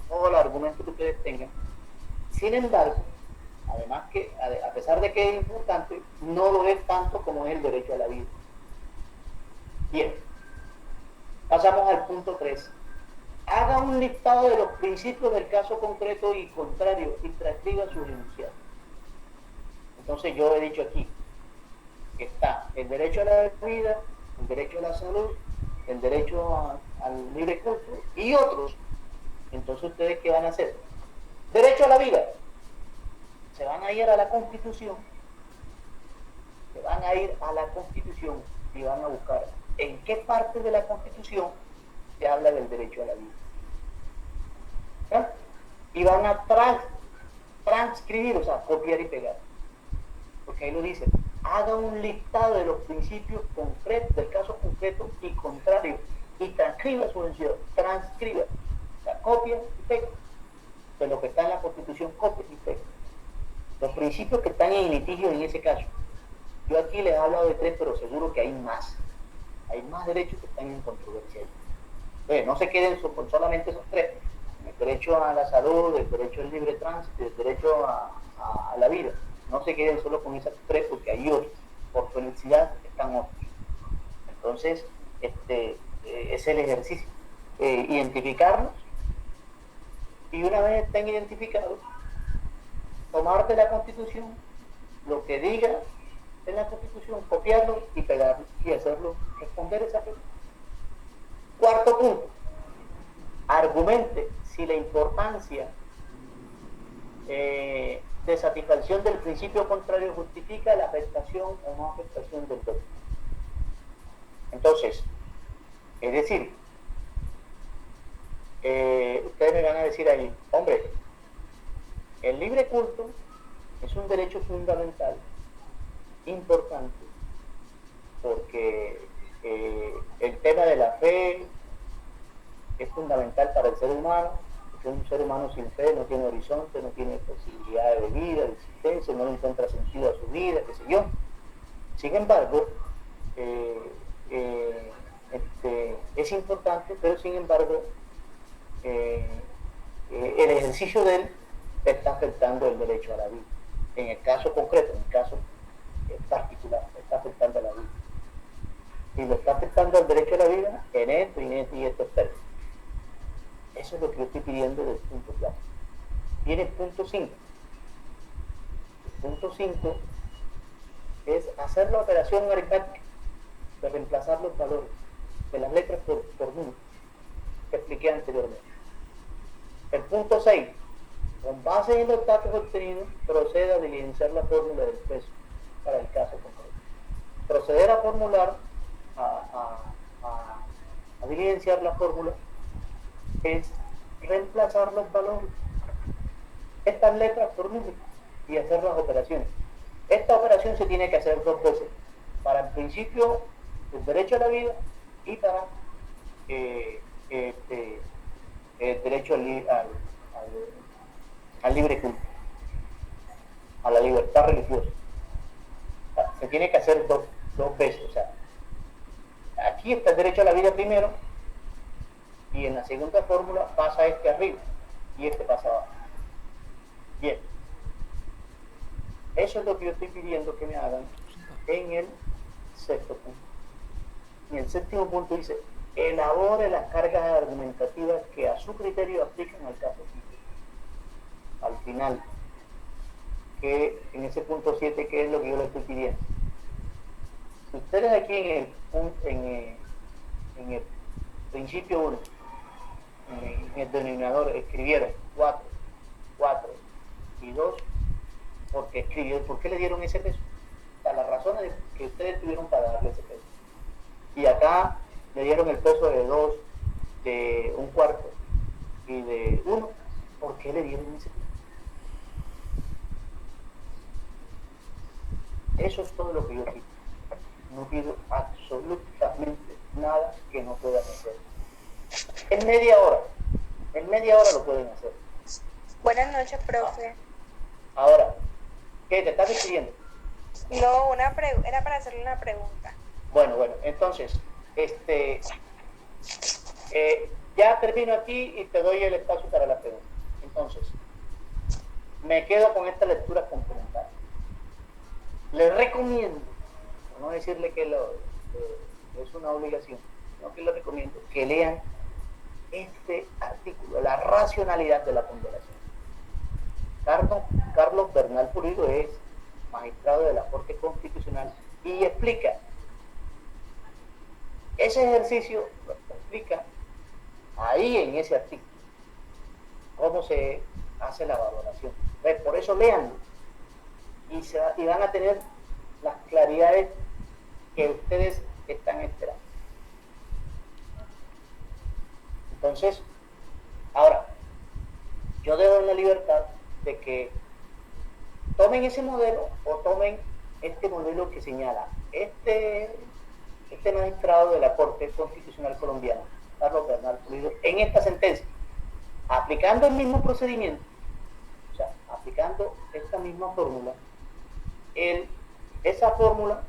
todo el argumento que ustedes tengan. Sin embargo, además que, a pesar de que es importante, no lo es tanto como es el derecho a la vida. Bien, pasamos al punto 3. Haga un listado de los principios del caso concreto y contrario y transcriba sus enunciados. Entonces yo he dicho aquí que está el derecho a la vida, el derecho a la salud, el derecho al libre culto y otros. Entonces ustedes ¿qué van a hacer? Derecho a la vida. Se van a ir a la Constitución, y van a buscar en qué parte de la Constitución se habla del derecho a la vida. ¿Ya? Y van a transcribir, o sea, copiar y pegar. Porque ahí lo dice, haga un listado de los principios concretos, del caso concreto y contrario, y transcriba su enunciado, transcriba, o sea, copia y pega. De lo que está en la Constitución, copia y pega. Los principios que están en litigio en ese caso. Yo aquí les he hablado de 3, pero seguro que hay más. Hay más derechos que están en controversia. Entonces, no se queden con solamente esos 3. El derecho a la salud, el derecho al libre tránsito, el derecho a la vida. No se queden solo con esas 3 porque hay otros. Por felicidad están otros. Entonces, es el ejercicio. Identificarlos. Y una vez estén identificados, tomar de la Constitución lo que diga en la Constitución, copiarlo y pegarlo y hacerlo responder esa pregunta. Cuarto punto, argumente si la importancia de satisfacción del principio contrario justifica la afectación o no afectación del derecho. Entonces, es decir, ustedes me van a decir ahí, hombre, el libre culto es un derecho fundamental, importante, porque el tema de la fe es fundamental para el ser humano, porque un ser humano sin fe no tiene horizonte, no tiene posibilidad de vida, de existencia, no le encuentra sentido a su vida, qué sé yo. Sin embargo, es importante, pero sin embargo, el ejercicio de él está afectando el derecho a la vida. En el caso concreto, en el caso particular, está afectando a la vida. Y lo está afectando al derecho a la vida en esto y en esto y estos términos. Eso es lo que yo estoy pidiendo del punto 4. Viene el punto 5. El punto 5 es hacer la operación aritmética de reemplazar los valores de las letras por números que expliqué anteriormente. El punto 6. Con base en los datos obtenidos, procede a diligenciar la fórmula del peso para el caso concreto. Proceder a formular, a diligenciar la fórmula es reemplazar los valores, estas letras por números y hacer las operaciones. Esta operación se tiene que hacer 2 veces, para el principio del derecho a la vida y para el derecho al libre culto, a la libertad religiosa. O sea, se tiene que hacer dos veces. O sea, aquí está el derecho a la vida primero y en la segunda fórmula pasa este arriba y este pasa abajo. Bien, eso es lo que yo estoy pidiendo que me hagan en el 6º punto. En el 7º punto dice, elabore las cargas argumentativas que a su criterio aplican al caso. Al final, que en ese punto 7, ¿qué es lo que yo le estoy pidiendo? Si ustedes aquí en el principio 1, en el denominador, escribieron 4 y 2, ¿por qué le dieron ese peso? O sea, las razones que ustedes tuvieron para darle ese peso. Y acá le dieron el peso de 2, de 1/4 y de 1. ¿Por qué le dieron ese peso? Eso es todo lo que yo pido. No pido absolutamente nada que no puedan hacer. En media hora lo pueden hacer. Buenas noches, profe. Ahora, ¿qué te estás despidiendo? No, era para hacerle una pregunta. Bueno, entonces, ya termino aquí y te doy el espacio para la pregunta. Entonces, me quedo con esta lectura complementaria. Les recomiendo, no decirle que es una obligación, sino que les recomiendo que lean este artículo, La racionalidad de la ponderación. Carlos Bernal Pulido es magistrado de la Corte Constitucional y explica ese ejercicio, lo explica ahí en ese artículo, cómo se hace la valoración. Por eso léanlo y van a tener las claridades que ustedes están esperando. Entonces, ahora, yo dejo en la libertad de que tomen ese modelo o tomen este modelo que señala este magistrado de la Corte Constitucional Colombiana, Carlos Bernal Pulido, en esta sentencia, aplicando el mismo procedimiento, o sea, aplicando esta misma fórmula, esa fórmula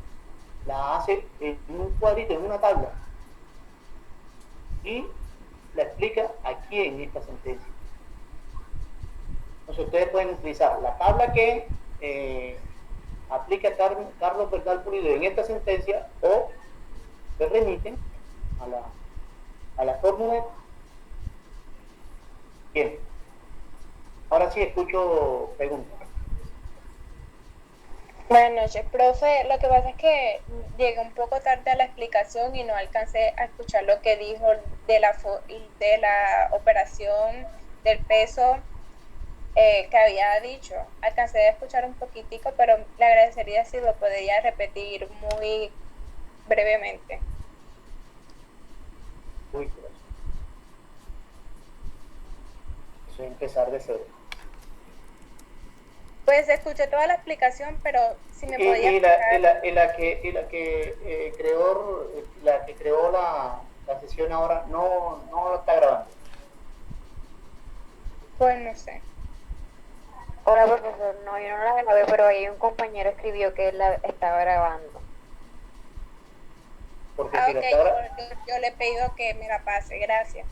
la hace en un cuadrito, en una tabla, y la explica aquí en esta sentencia. Entonces ustedes pueden utilizar la tabla que aplica Carlos Bernal Pulido en esta sentencia o se remiten a la fórmula. Bien. Ahora sí escucho preguntas. Buenas noches, profe. Lo que pasa es que llegué un poco tarde a la explicación y no alcancé a escuchar lo que dijo de la operación del peso que había dicho. Alcancé a escuchar un poquitico, pero le agradecería si lo podría repetir muy brevemente. Uy, pero eso es empezar de cero. Pues escuché toda la explicación, pero si me podía la que creó la sesión ahora no lo está grabando. Pues no sé. Hola, profesor. No, yo no la grabé, pero ahí un compañero escribió que él la estaba grabando. Porque Ok, yo le pido que me la pase, gracias.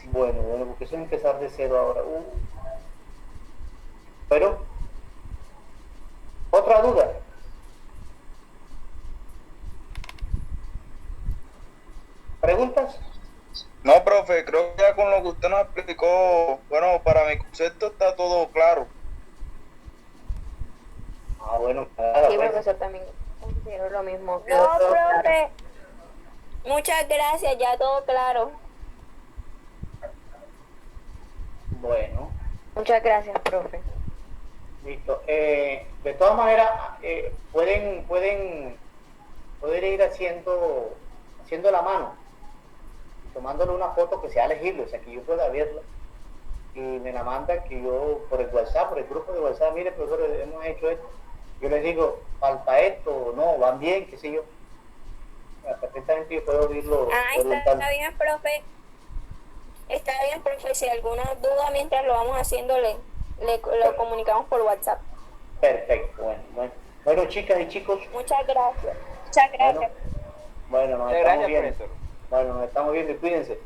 Bueno, porque eso es empezar de cero ahora. Pero, ¿otra duda? ¿Preguntas? No, profe, creo que ya con lo que usted nos explicó, bueno, para mi concepto está todo claro. Ah, bueno, claro, Sí, pues. profesor, también considero lo mismo. No, profe. Muchas gracias, ya todo claro. Bueno, Muchas gracias, profe. listo. De todas maneras, pueden ir haciendo la mano, tomándole una foto que sea legible, o sea, que yo pueda verla, y me la mandan, que yo por el WhatsApp, por el grupo de WhatsApp, mire, profesor, hemos hecho esto. Yo les digo, falta esto, no, van bien, qué sé yo. Perfectamente yo puedo oírlo. Está bien, profe. Está bien, profe. Si alguna duda mientras lo vamos haciendo, lo comunicamos por WhatsApp. Perfecto, bueno, chicas y chicos. Muchas gracias. Muchas gracias. Bueno, nos Muchas estamos gracias, viendo. profesor. Bueno, nos estamos viendo y cuídense.